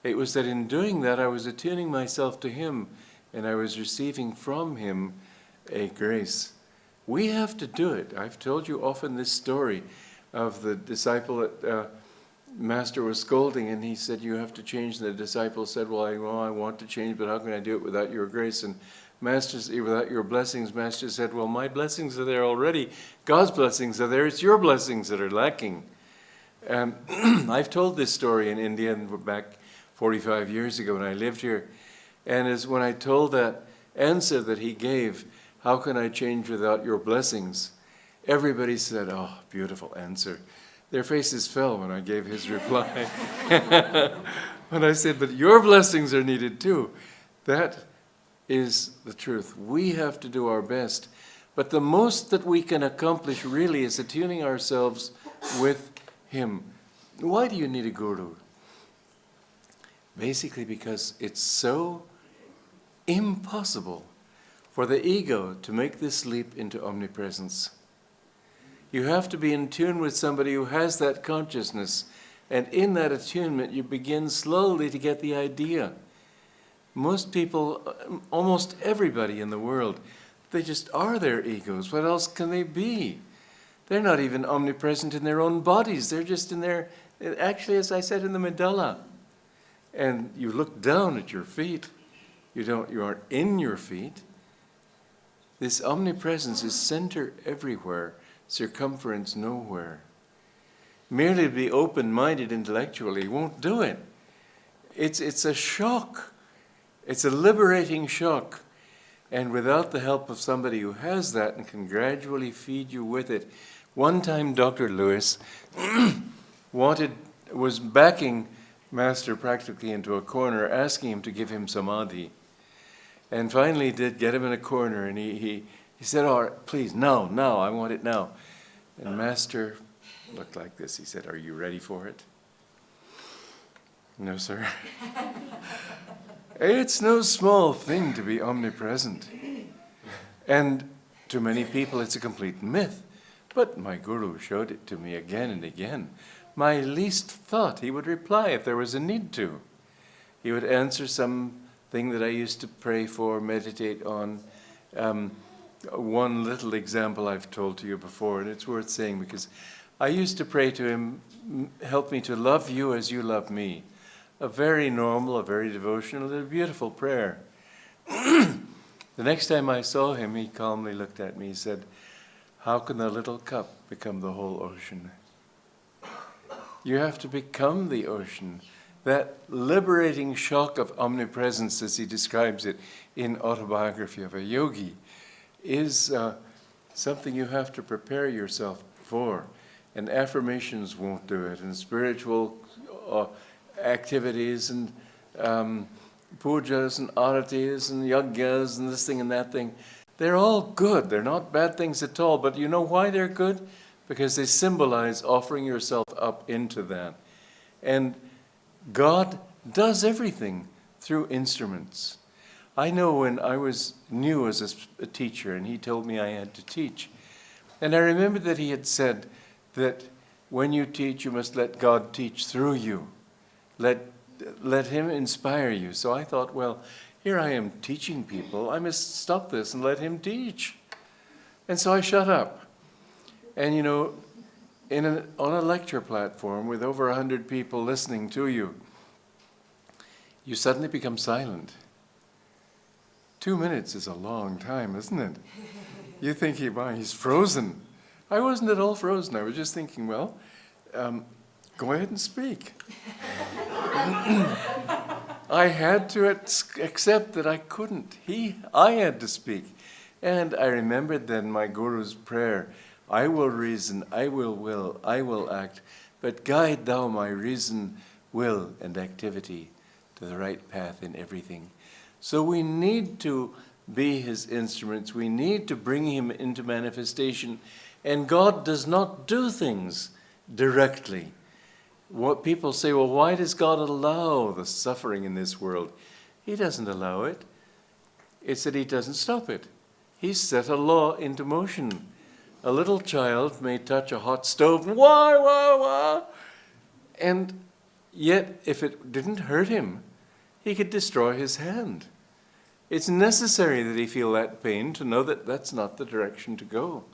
It was that in doing that, I was attuning myself to him, and I was receiving from him a grace. We have to do it. I've told you often this story of the disciple that Master was scolding, and he said, you have to change. And the disciple said, well, I want to change, but how can I do it without your grace? And Master, without your blessings, Master said, well, my blessings are there already. God's blessings are there. It's your blessings that are lacking. I've told this story in India, and we're back 45 years ago when I lived here. And as when I told that answer that he gave, how can I change without your blessings? Everybody said, oh, beautiful answer. Their faces fell when I gave his reply. When I said, but your blessings are needed too. That is the truth. We have to do our best. But the most that we can accomplish really is attuning ourselves with him. Why do you need a guru? Basically because it's so impossible for the ego to make this leap into omnipresence. You have to be in tune with somebody who has that consciousness, and in that attunement you begin slowly to get the idea. Most people, almost everybody in the world, they just are their egos. What else can they be? They're not even omnipresent in their own bodies. They're just in their, actually, as I said, in the medulla. And you look down at your feet. You aren't in your feet. This omnipresence is center everywhere, circumference nowhere. Merely to be open-minded intellectually won't do it. It's a shock. It's a liberating shock. And without the help of somebody who has that and can gradually feed you with it. One time Dr. Lewis was backing Master practically into a corner, asking him to give him samadhi. And finally did get him in a corner, and he said, oh, please, now, I want it now. And Master looked like this. He said, are you ready for it? No, sir. It's no small thing to be omnipresent. And to many people it's a complete myth. But my Guru showed it to me again and again. My least thought he would reply if there was a need to. He would answer something that I used to pray for, meditate on. One little example I've told to you before, and it's worth saying because I used to pray to him, help me to love you as you love me. A very normal, a very devotional, a beautiful prayer. The next time I saw him, he calmly looked at me. He said, how can the little cup become the whole ocean? You have to become the ocean. That liberating shock of omnipresence, as he describes it in Autobiography of a Yogi, is something you have to prepare yourself for. And affirmations won't do it, and spiritual activities and pujas and aratis and yajnas and this thing and that thing. They're all good. They're not bad things at all. But you know why they're good? Because they symbolize offering yourself up into that. And God does everything through instruments. I know when I was new as a teacher and he told me I had to teach. And I remember that he had said that when you teach, you must let God teach through you. Let him inspire you. So I thought, well, here I am teaching people. I must stop this and let him teach. And so I shut up. And you know, on a lecture platform with over 100 people listening to you, you suddenly become silent. 2 minutes is a long time, isn't it? You think he's frozen. I wasn't at all frozen. I was just thinking, well, go ahead and speak. I had to accept that I couldn't. I had to speak. And I remembered then my Guru's prayer, I will reason, I will, I will act, but guide thou my reason, will, and activity to the right path in everything. So we need to be his instruments. We need to bring him into manifestation. And God does not do things directly. What people say, well, why does God allow the suffering in this world? He doesn't allow it. It's that he doesn't stop it. He's set a law into motion. A little child may touch a hot stove, and wah. And yet, if it didn't hurt him, he could destroy his hand. It's necessary that he feel that pain to know that that's not the direction to go.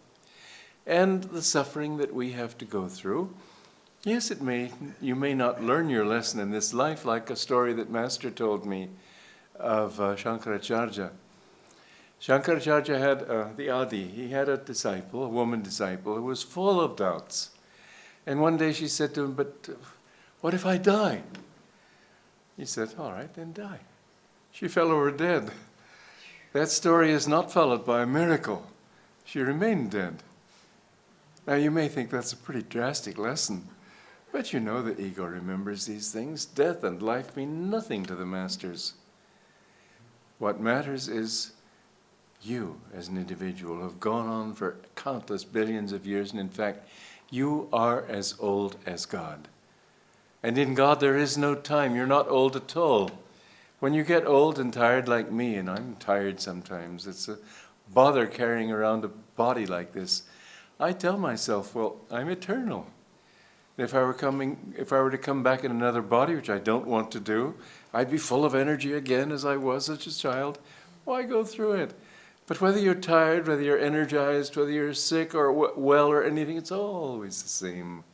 And the suffering that we have to go through, yes, you may not learn your lesson in this life, like a story that Master told me of Shankaracharya. Shankaracharya had the Adi. He had a disciple, a woman disciple, who was full of doubts. And one day she said to him, but what if I die? He said, all right, then die. She fell over dead. That story is not followed by a miracle. She remained dead. Now you may think that's a pretty drastic lesson, but you know the ego remembers these things. Death and life mean nothing to the masters. What matters is you as an individual have gone on for countless billions of years, and in fact, you are as old as God. And in God there is no time. You're not old at all. When you get old and tired like me, and I'm tired sometimes, it's a bother carrying around a body like this. I tell myself, well, I'm eternal. If I were to come back in another body, which I don't want to do, I'd be full of energy again as I was as a child. Why go through it? But whether you're tired, whether you're energized, whether you're sick or well or anything, it's always the same.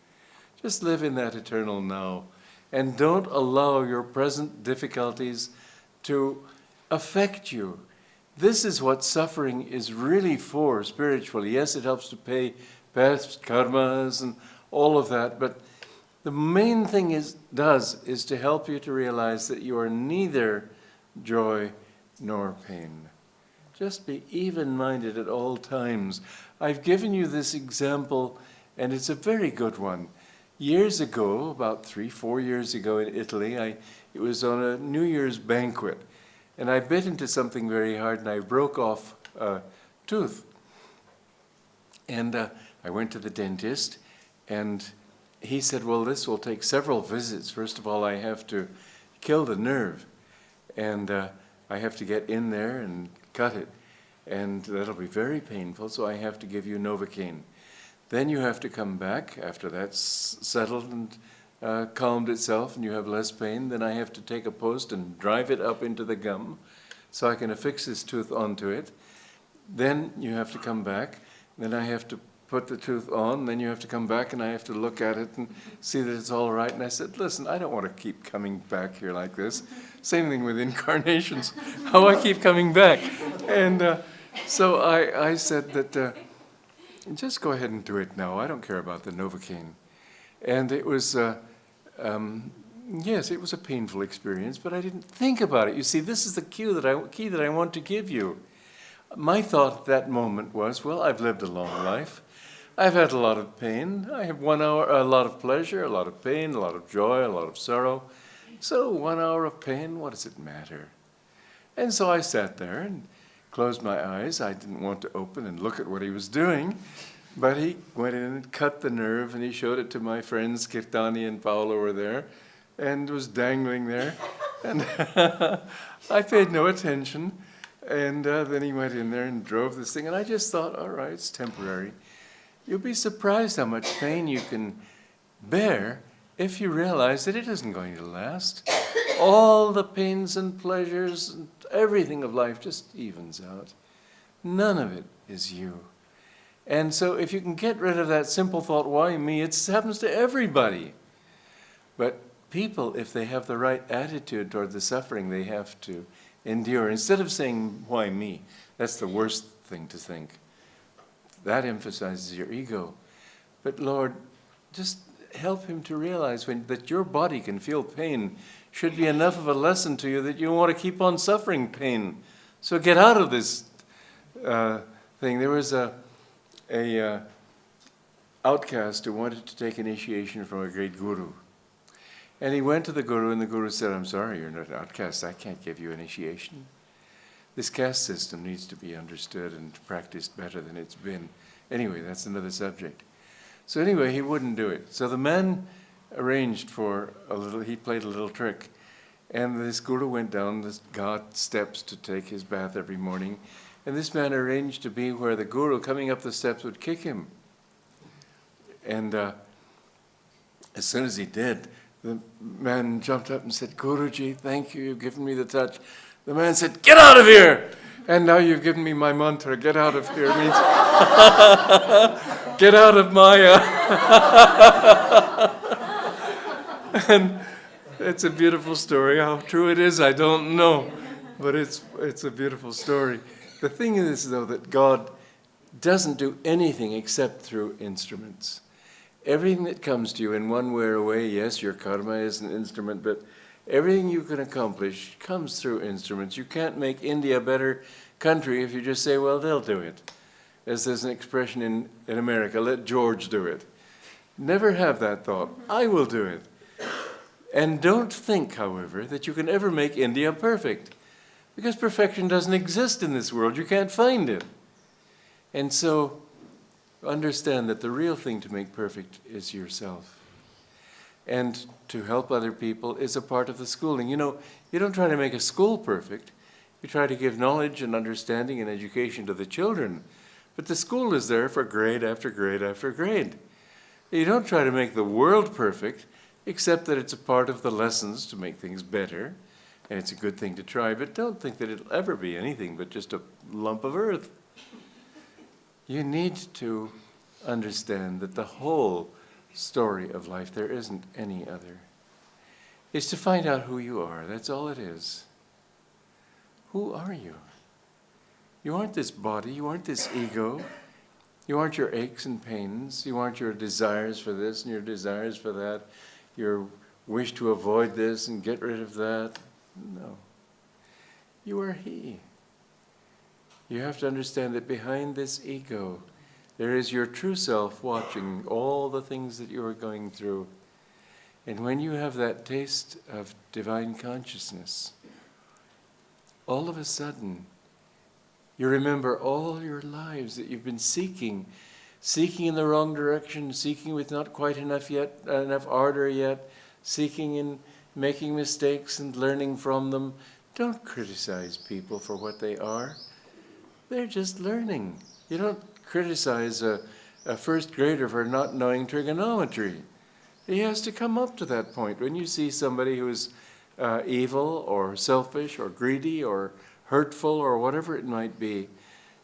Just live in that eternal now. And don't allow your present difficulties to affect you. This is what suffering is really for spiritually. Yes, it helps to pay past karmas and all of that, but the main thing is to help you to realize that you are neither joy nor pain. Just be even-minded at all times. I've given you this example, and it's a very good one. Years ago, about 3-4 years ago in Italy, it was on a New Year's banquet, and I bit into something very hard, and I broke off a tooth. And I went to the dentist, and he said, well, this will take several visits. First of all, I have to kill the nerve, and I have to get in there and cut it, and that'll be very painful, so I have to give you Novocaine. Then you have to come back after that's settled and calmed itself and you have less pain. Then I have to take a post and drive it up into the gum so I can affix this tooth onto it. Then you have to come back. Then I have to put the tooth on. Then you have to come back and I have to look at it and see that it's all right. And I said, listen, I don't want to keep coming back here like this. Same thing with incarnations. How I keep coming back. And so I said that... just go ahead and do it now. I don't care about the Novocaine. And it was, yes, it was a painful experience, but I didn't think about it. You see, this is the key that I want to give you. My thought at that moment was, well, I've lived a long life. I've had a lot of pain. I have 1 hour, a lot of pleasure, a lot of pain, a lot of joy, a lot of sorrow. So 1 hour of pain, what does it matter? And so I sat there and closed my eyes. I didn't want to open and look at what he was doing, but he went in and cut the nerve, and he showed it to my friends, Kirtani and Paolo were there, and was dangling there. And I paid no attention, and then he went in there and drove this thing, and I just thought, all right, it's temporary. You'll be surprised how much pain you can bear if you realize that it isn't going to last. All the pains and pleasures and everything of life just evens out. None of it is you. And so if you can get rid of that simple thought, why me? It happens to everybody. But people, if they have the right attitude toward the suffering they have to endure, instead of saying, why me? That's the worst thing to think. That emphasizes your ego. But Lord, just help him to realize that your body can feel pain should be enough of a lesson to you that you want to keep on suffering pain. So get out of this thing. There was a outcast who wanted to take initiation from a great guru. And he went to the guru, and the guru said, I'm sorry, you're not an outcast. I can't give you initiation. this caste system needs to be understood and practiced better than it's been. Anyway, that's another subject. So anyway, he wouldn't do it. So the man arranged for he played a little trick. And this guru went down the ghat steps to take his bath every morning. And this man arranged to be where the guru coming up the steps would kick him. And as soon as he did, the man jumped up and said, "Guruji, thank you, you've given me the touch." The man said, "Get out of here!" And now you've given me my mantra. Get out of here means get out of Maya. And it's a beautiful story. How true it is, I don't know. But it's a beautiful story. The thing is, though, that God doesn't do anything except through instruments. Everything that comes to you in one way or a way, yes, your karma is an instrument, but everything you can accomplish comes through instruments. You can't make India a better country if you just say, well, they'll do it. As there's an expression in America, let George do it. Never have that thought. I will do it. And don't think, however, that you can ever make India perfect. Because perfection doesn't exist in this world. You can't find it. And so understand that the real thing to make perfect is yourself. And to help other people is a part of the schooling. You know, you don't try to make a school perfect. You try to give knowledge and understanding and education to the children. But the school is there for grade after grade after grade. You don't try to make the world perfect, except that it's a part of the lessons to make things better. And it's a good thing to try, but don't think that it'll ever be anything but just a lump of earth. You need to understand that the whole story of life, there isn't any other, is to find out who you are. That's all it is. Who are you? You aren't this body, you aren't this ego, you aren't your aches and pains, you aren't your desires for this and your desires for that, your wish to avoid this and get rid of that. No. You are He. You have to understand that behind this ego, there is your true self watching all the things that you are going through. And when you have that taste of divine consciousness, all of a sudden, you remember all your lives that you've been seeking in the wrong direction, seeking with not quite enough ardor yet, seeking in making mistakes and learning from them. Don't criticize people for what they are. They're just learning. You don't criticize a first grader for not knowing trigonometry. He has to come up to that point. When you see somebody who is evil or selfish or greedy or hurtful or whatever it might be,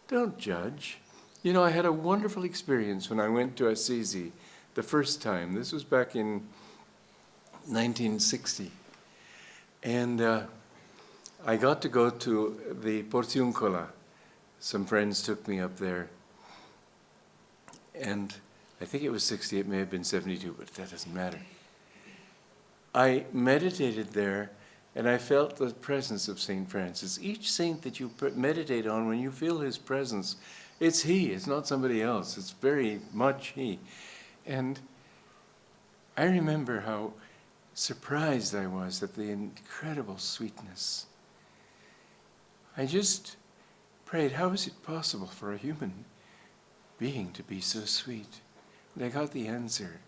don't judge. You know, I had a wonderful experience when I went to Assisi the first time. This was back in 1960. And I got to go to the Portiuncola. Some friends took me up there. And I think it was 60, it may have been 72, but that doesn't matter. I meditated there, and I felt the presence of St. Francis. Each saint that you meditate on, when you feel his presence, it's he, it's not somebody else. It's very much he. And I remember how surprised I was at the incredible sweetness. I just prayed, how is it possible for a human being to be so sweet? And I got the answer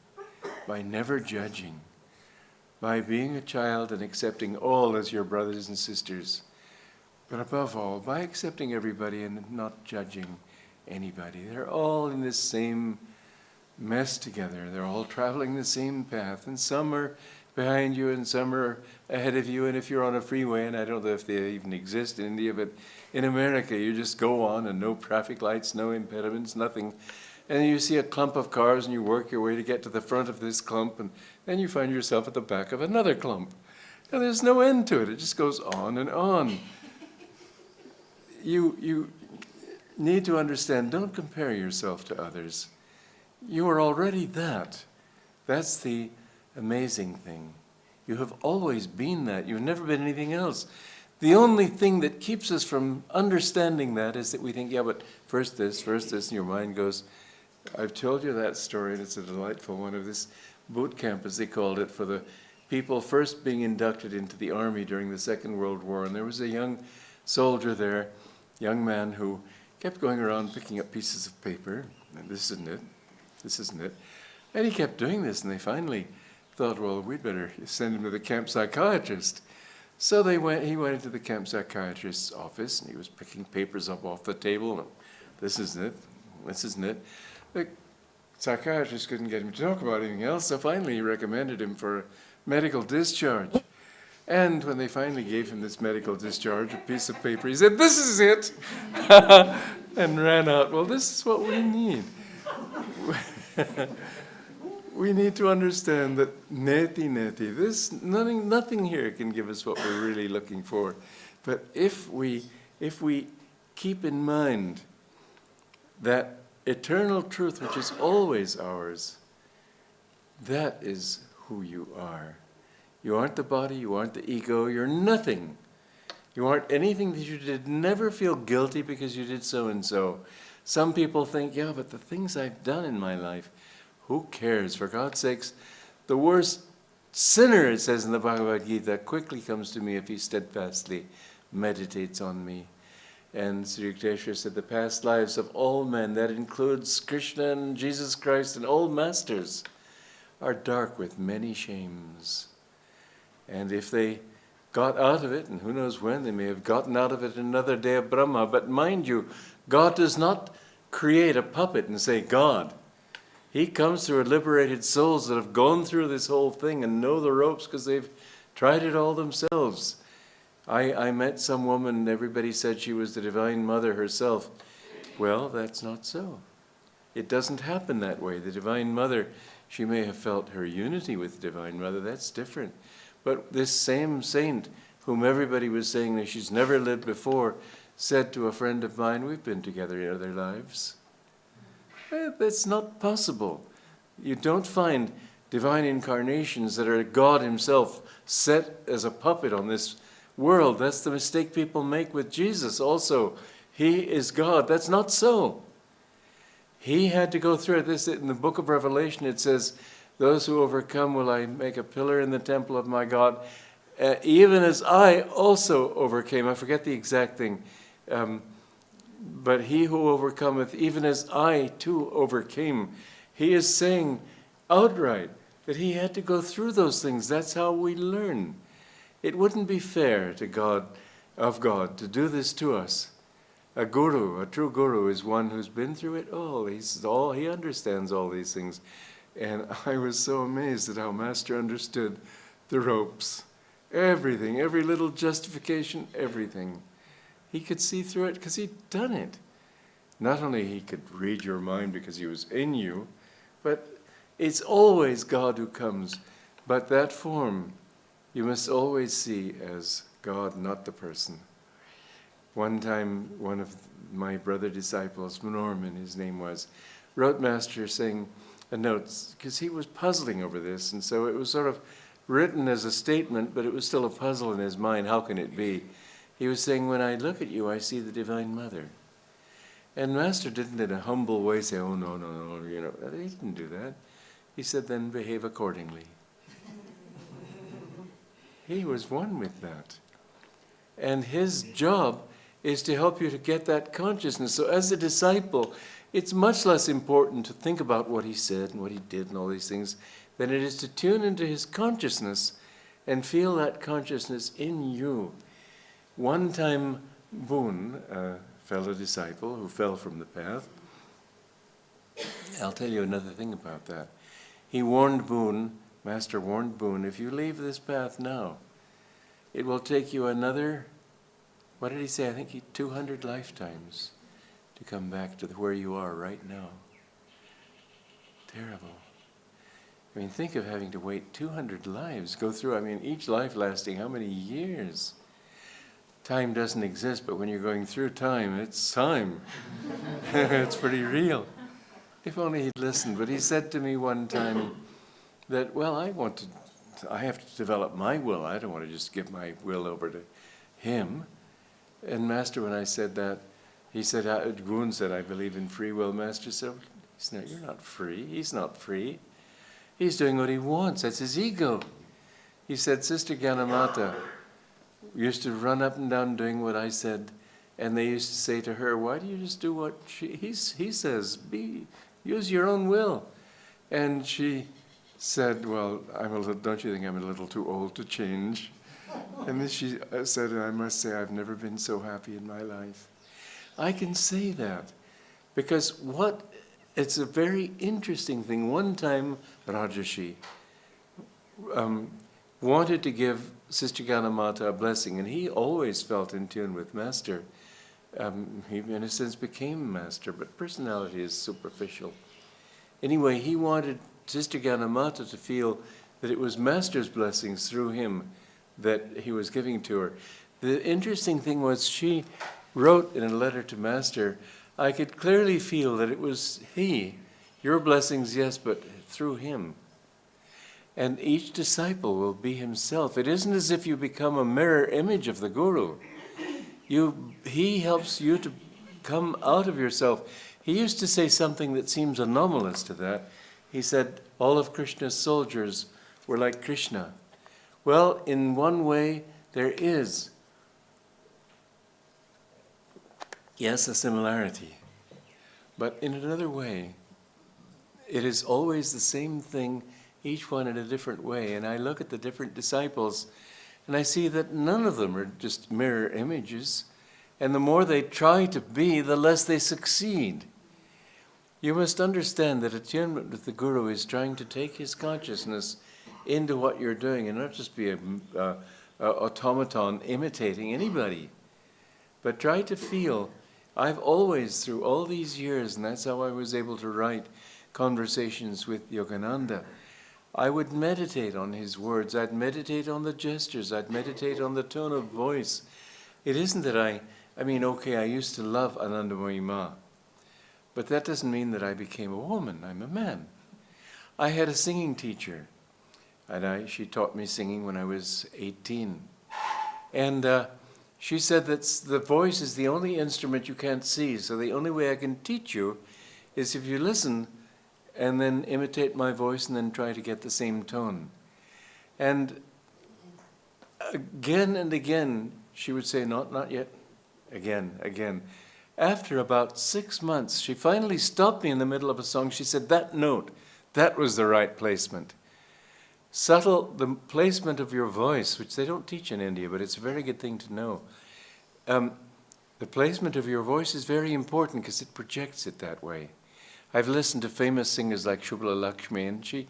by never judging, by being a child and accepting all as your brothers and sisters, but above all, by accepting everybody and not judging anybody. They're all in this same mess together. They're all traveling the same path, and some are behind you and some are ahead of you. And if you're on a freeway, and I don't know if they even exist in India, but in America you just go on and no traffic lights, no impediments, nothing. And you see a clump of cars and you work your way to get to the front of this clump, and then you find yourself at the back of another clump. And there's no end to it. It just goes on and on. You need to understand, don't compare yourself to others. You are already that. That's the amazing thing. You have always been that. You've never been anything else. The only thing that keeps us from understanding that is that we think, yeah, but first this, and your mind goes, I've told you that story, and it's a delightful one, of this boot camp, as they called it, for the people first being inducted into the army during the Second World War. And there was a young soldier there, young man who kept going around picking up pieces of paper, and this isn't it, this isn't it. And he kept doing this, and they finally thought, well, we'd better send him to the camp psychiatrist. So he went into the camp psychiatrist's office, and he was picking papers up off the table, and this isn't it, this isn't it. The psychiatrist couldn't get him to talk about anything else, so finally he recommended him for a medical discharge. And when they finally gave him this medical discharge, a piece of paper, he said, this is it, and ran out. Well, this is what we need. We need to understand that neti, this, nothing here can give us what we're really looking for. But if we keep in mind that eternal truth, which is always ours, that is who you are. You aren't the body, you aren't the ego, you're nothing. You aren't anything that you did. Never feel guilty because you did so and so. Some people think, yeah, but the things I've done in my life, who cares? For God's sakes, the worst sinner, it says in the Bhagavad Gita, quickly comes to me if he steadfastly meditates on me. And Sri Yukteswar said, the past lives of all men, that includes Krishna and Jesus Christ and all masters, are dark with many shames. And if they got out of it, and who knows when, they may have gotten out of it another day of Brahma. But mind you, God does not create a puppet and say, God. He comes through liberated souls that have gone through this whole thing and know the ropes because they've tried it all themselves. I met some woman, and everybody said she was the Divine Mother herself. Well, that's not so. It doesn't happen that way. The Divine Mother, she may have felt her unity with the Divine Mother. That's different. But this same saint, whom everybody was saying that she's never lived before, said to a friend of mine, we've been together in other lives. That's not possible. You don't find divine incarnations that are God himself set as a puppet on this world. That's the mistake people make with Jesus also. He is God. That's not so. He had to go through it. This in the book of Revelation, it says, those who overcome will I make a pillar in the temple of my God, even as I also overcame. I forget the exact thing. But he who overcometh, even as I too overcame. He is saying outright that he had to go through those things. That's how we learn. It wouldn't be fair to God, of God, to do this to us. A guru, a true guru, is one who's been through it all. He understands all these things. And I was so amazed at how Master understood the ropes. Everything, every little justification, everything. He could see through it because he'd done it. Not only he could read your mind because he was in you, but it's always God who comes. But that form you must always see as God, not the person. One time, one of my brother disciples, Norman, his name was, wrote Master saying a note, because he was puzzling over this, and so it was sort of written as a statement, but it was still a puzzle in his mind. How can it be? He was saying, when I look at you, I see the Divine Mother. And Master didn't in a humble way say, oh, no, you know. He didn't do that. He said, then behave accordingly. He was one with that. And his job is to help you to get that consciousness. So as a disciple, it's much less important to think about what he said and what he did and all these things than it is to tune into his consciousness and feel that consciousness in you. One time, Boon, a fellow disciple who fell from the path, I'll tell you another thing about that. He warned Boon, Master warned Boon, if you leave this path now, it will take you another, what did he say? I think 200 lifetimes to come back to where you are right now. Terrible. I mean, think of having to wait 200 lives, go through, I mean, each life lasting how many years? Time doesn't exist, but when you're going through time, it's time. It's pretty real. If only he'd listened. But he said to me one time that, well, I have to develop my will. I don't want to just give my will over to him. And Master, when I said that, he said, Gun said, I believe in free will. Master said, you're not free. He's not free. He's doing what he wants. That's his ego. He said, Sister Gyanamata, used to run up and down doing what I said, and they used to say to her, "Why do you just do what he says? Use your own will." And she said, "Well, don't you think I'm a little too old to change?" And then she said, "I must say I've never been so happy in my life." I can say that because it's a very interesting thing. One time, Rajarshi wanted to give Sister Ganamata a blessing, and he always felt in tune with Master. He, in a sense, became Master, but personality is superficial. Anyway, he wanted Sister Ganamata to feel that it was Master's blessings through him that he was giving to her. The interesting thing was she wrote in a letter to Master, "I could clearly feel that it was he, your blessings, yes, but through him." And each disciple will be himself. It isn't as if you become a mirror image of the Guru. He helps you to come out of yourself. He used to say something that seems anomalous to that. He said, all of Krishna's soldiers were like Krishna. Well, in one way, there is, yes, a similarity. But in another way, it is always the same thing, each one in a different way. And I look at the different disciples, and I see that none of them are just mirror images. And the more they try to be, the less they succeed. You must understand that attunement with the Guru is trying to take his consciousness into what you're doing and not just be an automaton imitating anybody. But try to feel. I've always, through all these years, and that's how I was able to write Conversations with Yogananda, I would meditate on his words. I'd meditate on the gestures. I'd meditate on the tone of voice. It isn't that I used to love Anandamayi Ma, but that doesn't mean that I became a woman. I'm a man. I had a singing teacher, and she taught me singing when I was 18. And she said that the voice is the only instrument you can't see, so the only way I can teach you is if you listen and then imitate my voice and then try to get the same tone. And again and again, she would say, not yet, again. After about 6 months, she finally stopped me in the middle of a song. She said, that note, that was the right placement. The placement of your voice, which they don't teach in India, but it's a very good thing to know. The placement of your voice is very important because it projects it that way. I've listened to famous singers like Shubhala Lakshmi, and she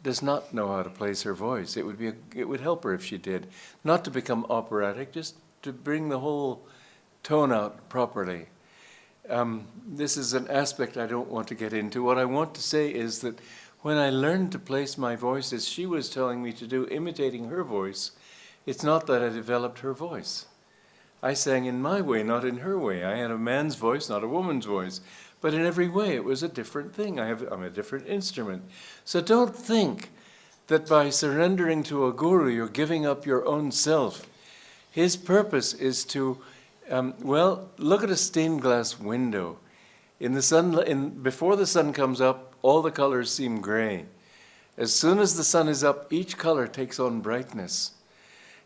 does not know how to place her voice. It would help her if she did. Not to become operatic, just to bring the whole tone out properly. This is an aspect I don't want to get into. What I want to say is that when I learned to place my voice as she was telling me to do, imitating her voice, it's not that I developed her voice. I sang in my way, not in her way. I had a man's voice, not a woman's voice. But in every way, it was a different thing. I'm a different instrument. So don't think that by surrendering to a guru, you're giving up your own self. His purpose is to, look at a stained glass window. Before the sun comes up, all the colors seem gray. As soon as the sun is up, each color takes on brightness.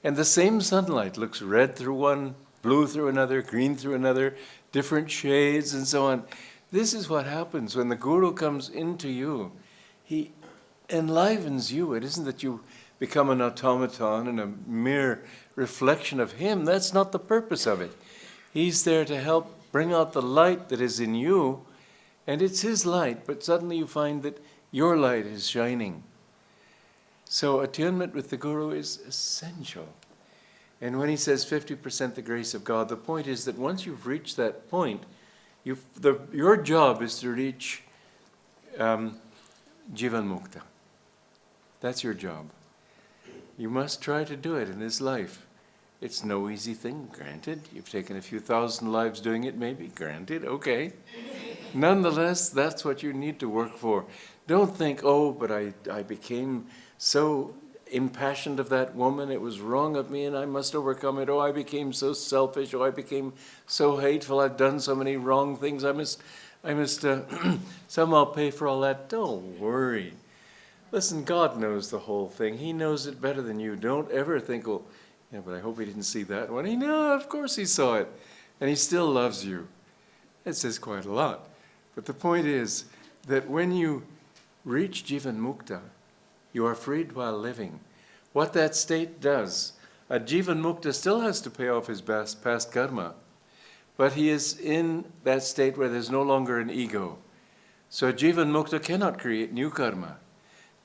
And the same sunlight looks red through one, blue through another, green through another, different shades and so on. This is what happens when the Guru comes into you. He enlivens you. It isn't that you become an automaton and a mere reflection of him. That's not the purpose of it. He's there to help bring out the light that is in you, and it's his light, but suddenly you find that your light is shining. So attunement with the Guru is essential. And when he says 50% the grace of God, the point is that once you've reached that point, your job is to reach Jivan Mukta. That's your job. You must try to do it in this life. It's no easy thing, granted. You've taken a few thousand lives doing it, maybe, granted, okay. Nonetheless, that's what you need to work for. Don't think, but I became so impassioned of that woman, it was wrong of me and I must overcome it. I became so selfish. I became so hateful. I've done so many wrong things. I must somehow pay for all that. Don't worry. Listen, God knows the whole thing. He knows it better than you. Don't ever think, Yeah, but I hope he didn't see that one. No, of course he saw it. And he still loves you. It says quite a lot. But the point is that when you reach Jivan Mukta, you are freed while living. What that state does, a Jivan Mukta still has to pay off his past karma, but he is in that state where there's no longer an ego. So a Jivan Mukta cannot create new karma.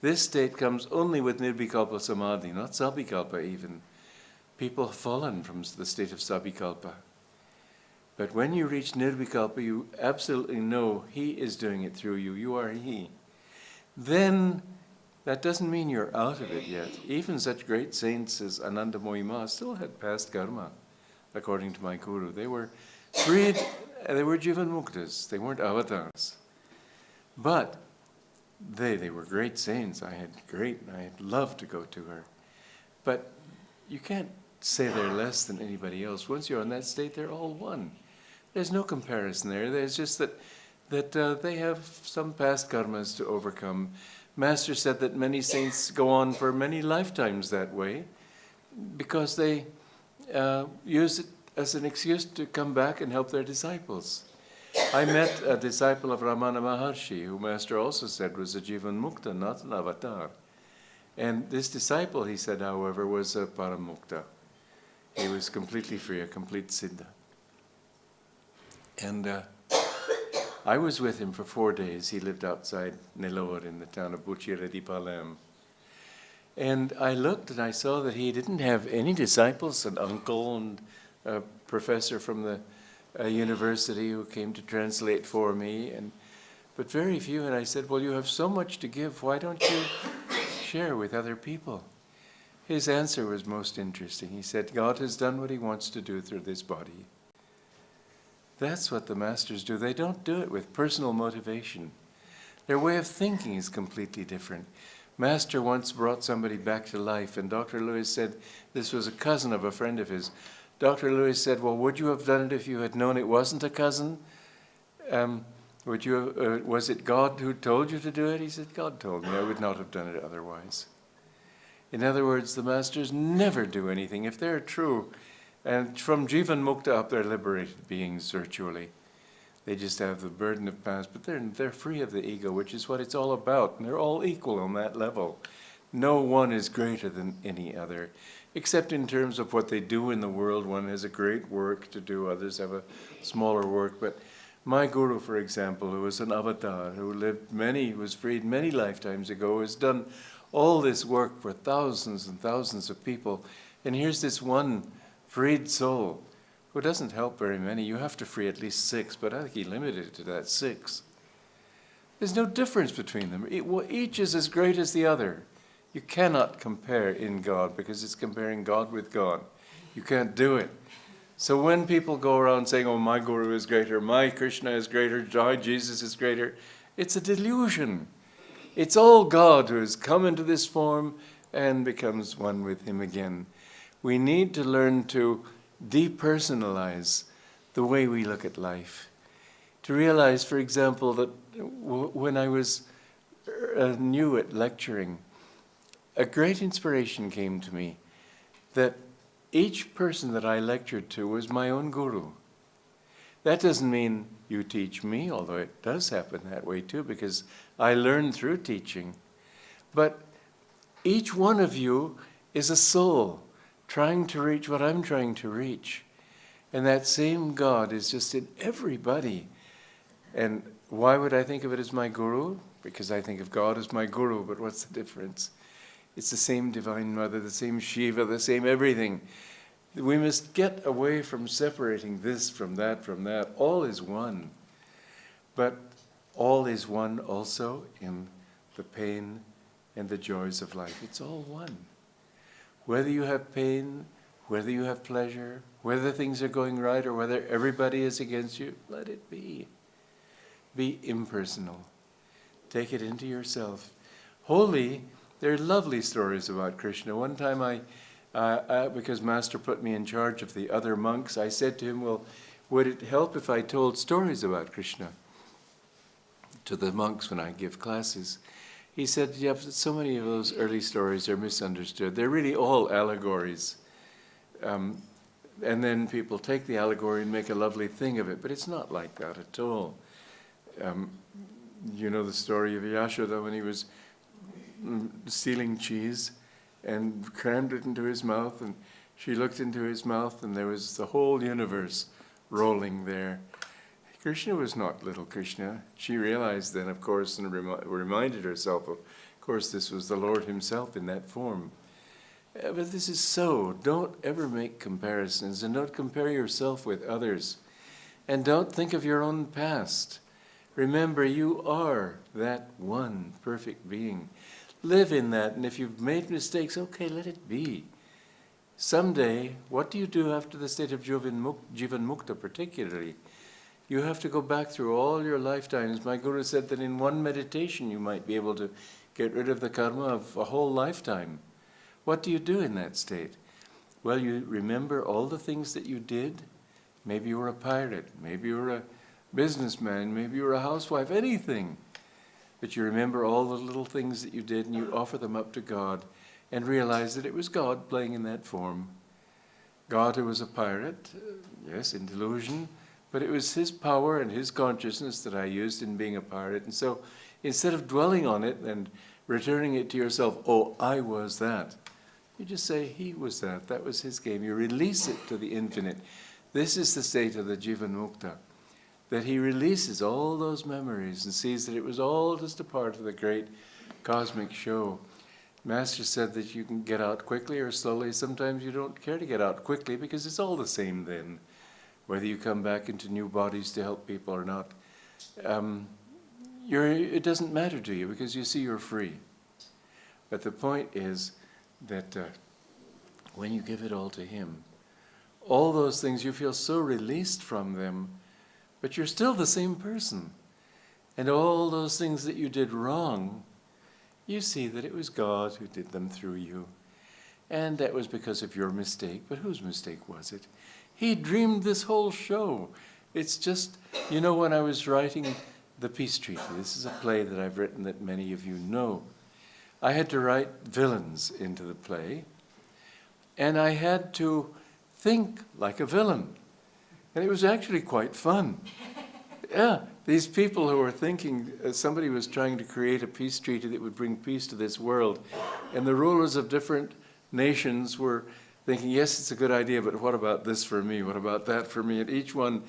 This state comes only with Nirvikalpa Samadhi, not Sabhikalpa even. People have fallen from the state of Sabhikalpa. But when you reach Nirvikalpa, you absolutely know he is doing it through you. You are he. Then, that doesn't mean you're out of it yet. Even such great saints as Anandamayi Ma still had past karma, according to my guru. They were freed, they were Jivan Muktas. They weren't avatars. But they were great saints. I had loved to go to her. But you can't say they're less than anybody else. Once you're in that state, they're all one. There's no comparison there. There's just that they have some past karmas to overcome. Master said that many saints go on for many lifetimes that way because they use it as an excuse to come back and help their disciples. I met a disciple of Ramana Maharshi, who Master also said was a Jivan Mukta, not an avatar. And this disciple, he said, however, was a Paramukta. He was completely free, a complete Siddha. And I was with him for 4 days. He lived outside Nellore in the town of Buchiredipalam. And I looked and I saw that he didn't have any disciples, an uncle and a professor from the university who came to translate for me, but very few. And I said, well, you have so much to give. Why don't you share with other people? His answer was most interesting. He said, God has done what he wants to do through this body. That's what the masters do. They don't do it with personal motivation. Their way of thinking is completely different. Master once brought somebody back to life, and Dr. Lewis said, this was a cousin of a friend of his. Dr. Lewis said, well, would you have done it if you had known it wasn't a cousin? Was it God who told you to do it? He said, God told me. I would not have done it otherwise. In other words, the masters never do anything. If they're true, and from Jivan Mukta up, they're liberated beings virtually. They just have the burden of past, but they're free of the ego, which is what it's all about. And they're all equal on that level. No one is greater than any other, except in terms of what they do in the world. One has a great work to do, others have a smaller work. But my guru, for example, who was an avatar, who was freed many lifetimes ago, has done all this work for thousands and thousands of people. And here's this one freed soul who doesn't help very many. You have to free at least 6, but I think he limited it to that 6. There's no difference between them. Each is as great as the other. You cannot compare in God because it's comparing God with God. You can't do it. So when people go around saying, oh, my Guru is greater, my Krishna is greater, my Jesus is greater, it's a delusion. It's all God who has come into this form and becomes one with him again. We need to learn to depersonalize the way we look at life. To realize, for example, that when I was new at lecturing, a great inspiration came to me that each person that I lectured to was my own guru. That doesn't mean you teach me, although it does happen that way too, because I learn through teaching. But each one of you is a soul trying to reach what I'm trying to reach. And that same God is just in everybody. And why would I think of it as my guru? Because I think of God as my guru, but what's the difference? It's the same Divine Mother, the same Shiva, the same everything. We must get away from separating this from that, from that. All is one. But all is one also in the pain and the joys of life. It's all one. Whether you have pain, whether you have pleasure, whether things are going right or whether everybody is against you, let it be. Be impersonal. Take it into yourself. Holy, there are lovely stories about Krishna. One time because Master put me in charge of the other monks, I said to him, well, would it help if I told stories about Krishna to the monks when I give classes? He said, yeah, but so many of those early stories are misunderstood. They're really all allegories. And then people take the allegory and make a lovely thing of it, but it's not like that at all. You know the story of Yashoda when he was stealing cheese and crammed it into his mouth, and she looked into his mouth and there was the whole universe rolling there. Krishna was not little Krishna. She realized then, of course, and reminded herself of course, this was the Lord himself in that form. But this is so. Don't ever make comparisons, and don't compare yourself with others. And don't think of your own past. Remember, you are that one perfect being. Live in that, and if you've made mistakes, okay, let it be. Someday, what do you do after the state of Jivan Mukta particularly? You have to go back through all your lifetimes. My Guru said that in one meditation you might be able to get rid of the karma of a whole lifetime. What do you do in that state? Well, you remember all the things that you did. Maybe you were a pirate, maybe you were a businessman, maybe you were a housewife, anything. But you remember all the little things that you did and you offer them up to God and realize that it was God playing in that form. God who was a pirate, yes, in delusion, but it was his power and his consciousness that I used in being a pirate. And so instead of dwelling on it and returning it to yourself, oh, I was that, you just say, he was that. That was his game. You release it to the infinite. This is the state of the Jivan Mukta, that he releases all those memories and sees that it was all just a part of the great cosmic show. Master said that you can get out quickly or slowly. Sometimes you don't care to get out quickly because it's all the same then, whether you come back into new bodies to help people or not. It doesn't matter to you because you see you're free. But the point is that when you give it all to him, all those things, you feel so released from them, but you're still the same person. And all those things that you did wrong, you see that it was God who did them through you. And that was because of your mistake. But whose mistake was it? He dreamed this whole show. It's just, you know, when I was writing The Peace Treaty, this is a play that I've written that many of you know, I had to write villains into the play, and I had to think like a villain. And it was actually quite fun. Yeah, these people who were thinking, somebody was trying to create a peace treaty that would bring peace to this world, and the rulers of different nations were thinking, yes, it's a good idea, but what about this for me? What about that for me? And each one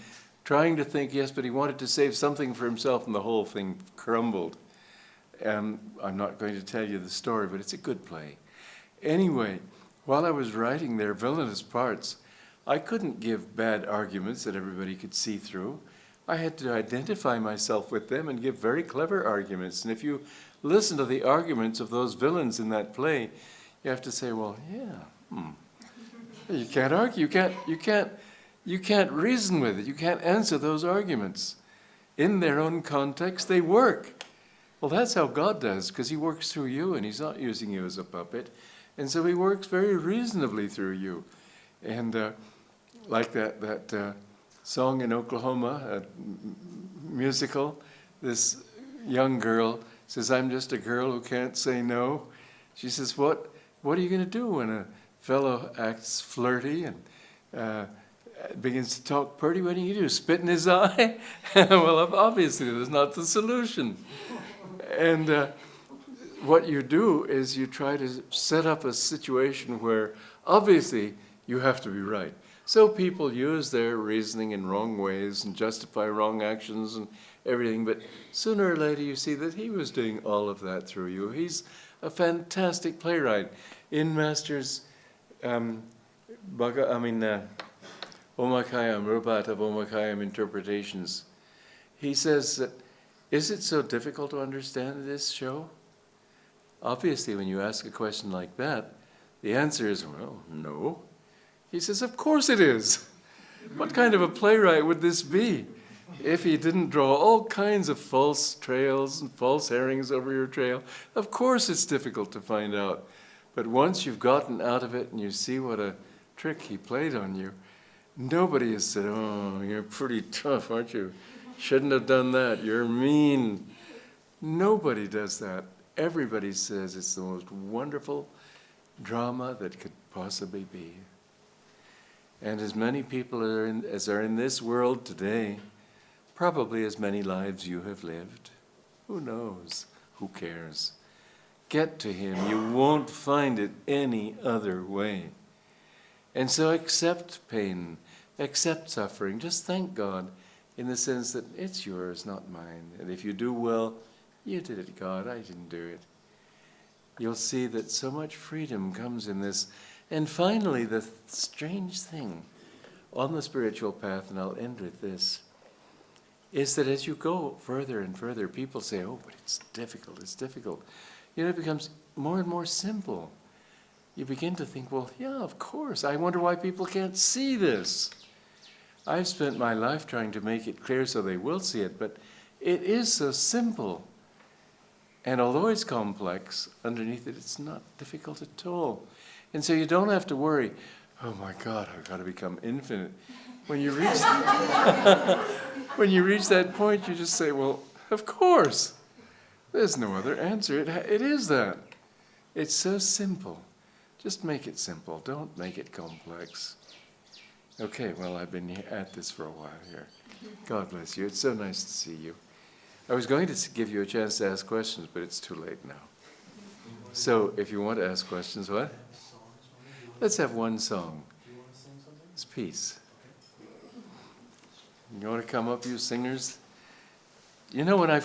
trying to think, yes, but he wanted to save something for himself, and the whole thing crumbled. I'm not going to tell you the story, but it's a good play. Anyway, while I was writing their villainous parts, I couldn't give bad arguments that everybody could see through. I had to identify myself with them and give very clever arguments. And if you listen to the arguments of those villains in that play, you have to say, well, yeah, you can't argue. You can't reason with it. You can't answer those arguments. In their own context, they work. Well, that's how God does, because he works through you, and he's not using you as a puppet. And so he works very reasonably through you. And like that song in Oklahoma, a musical, this young girl says, I'm just a girl who can't say no. She says, what are you going to do when a fellow acts flirty and begins to talk pretty? What do? Spit in his eye? Well, obviously that's not the solution. And what you do is you try to set up a situation where obviously you have to be right. So people use their reasoning in wrong ways and justify wrong actions and everything, but sooner or later you see that he was doing all of that through you. He's a fantastic playwright. In Master's Omakayam, Rupat of Omakayam interpretations, he says that, is it so difficult to understand this show? Obviously, when you ask a question like that, the answer is, well, no. He says, of course it is. What kind of a playwright would this be if he didn't draw all kinds of false trails and false herrings over your trail? Of course it's difficult to find out. But once you've gotten out of it and you see what a trick he played on you, nobody has said, oh, you're pretty tough, aren't you? Shouldn't have done that. You're mean. Nobody does that. Everybody says it's the most wonderful drama that could possibly be. And as many people as are in this world today, probably as many lives you have lived. Who knows? Who cares? Get to him. You won't find it any other way. And so accept pain, accept suffering. Just thank God in the sense that it's yours, not mine. And if you do well, you did it, God, I didn't do it. You'll see that so much freedom comes in this. And finally, the strange thing on the spiritual path, and I'll end with this, is that as you go further and further, people say, oh, but it's difficult, it's difficult. You know, it becomes more and more simple. You begin to think, well, yeah, of course. I wonder why people can't see this. I've spent my life trying to make it clear so they will see it, but it is so simple. And although it's complex, underneath it, it's not difficult at all. And so you don't have to worry, oh my God, I've got to become infinite. When you reach when you reach that point, you just say, well, of course. There's no other answer. It is that. It's so simple. Just make it simple. Don't make it complex. Okay, well, I've been at this for a while here. God bless you. It's so nice to see you. I was going to give you a chance to ask questions, but it's too late now. So if you want to ask questions, what? Let's have one song. It's peace. You want to come up, you singers? You know, I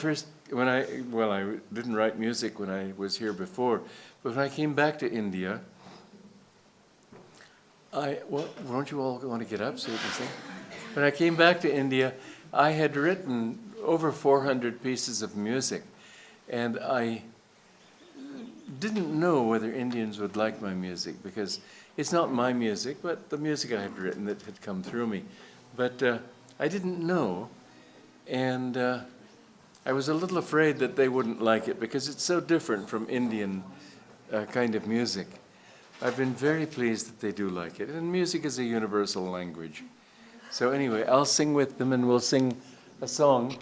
didn't write music when I was here before, but when I came back to India, won't you all want to get up so you can sing? When I came back to India, I had written over 400 pieces of music, and I didn't know whether Indians would like my music, because it's not my music, but the music I had written that had come through me. But I didn't know, and I was a little afraid that they wouldn't like it, because it's so different from Indian kind of music. I've been very pleased that they do like it, and music is a universal language. So anyway, I'll sing with them, and we'll sing a song.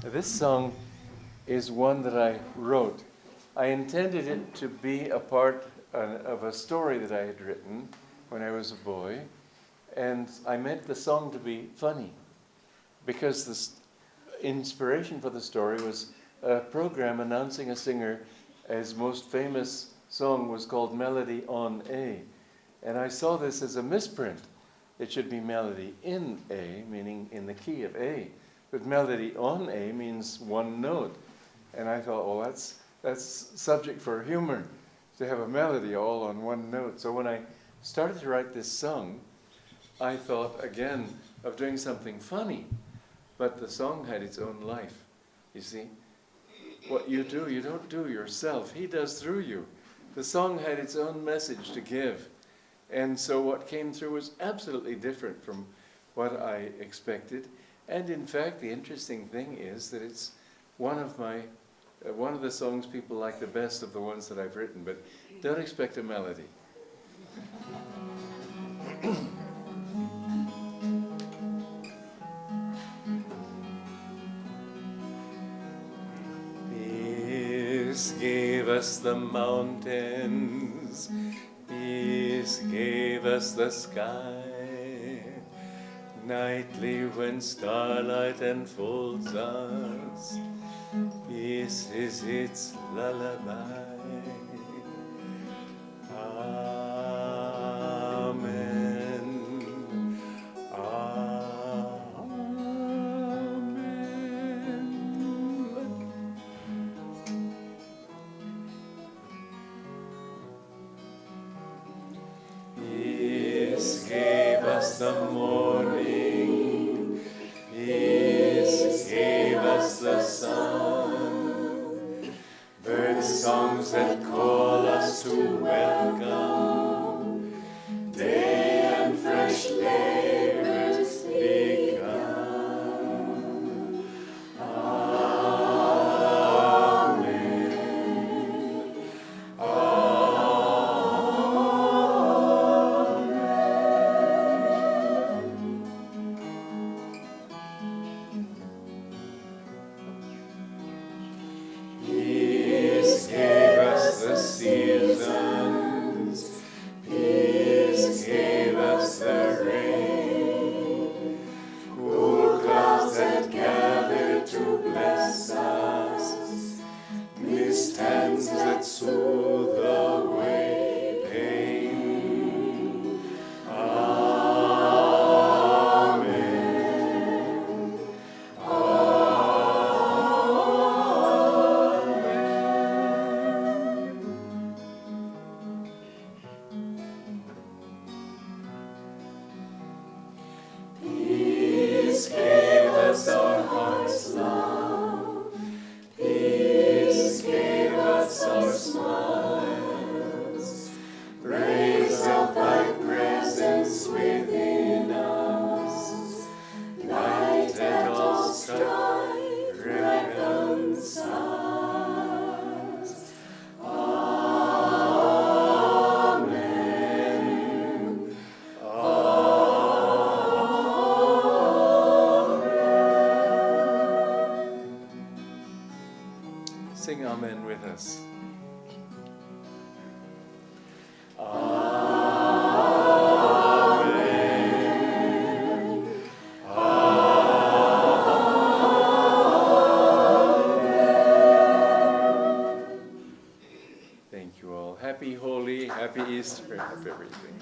This song is one that I wrote. I intended it to be a part of a story that I had written when I was a boy, and I meant the song to be funny, because the inspiration for the story was a program announcing a singer. His most famous song was called Melody on A, and I saw this as a misprint. It should be melody in A, meaning in the key of A, but melody on A means one note. And I thought, well, that's subject for humor, to have a melody all on one note. So when I started to write this song, I thought again of doing something funny, but the song had its own life. You see, what you do, you don't do yourself. He does through you. The song had its own message to give. And so what came through was absolutely different from what I expected. And in fact, the interesting thing is that it's one of the songs people like the best of the ones that I've written, but don't expect a melody. Peace gave us the mountains, peace gave us the sky. Nightly when starlight enfolds us, peace is its lullaby. Amen. Amen. Peace gave us the morning, peace gave us the sun, bird songs that call us to welcome, day and fresh labors begun. Amen. Peace gave us the season, Amen with us. Thank you all. Happy Holi, happy Easter, happy everything.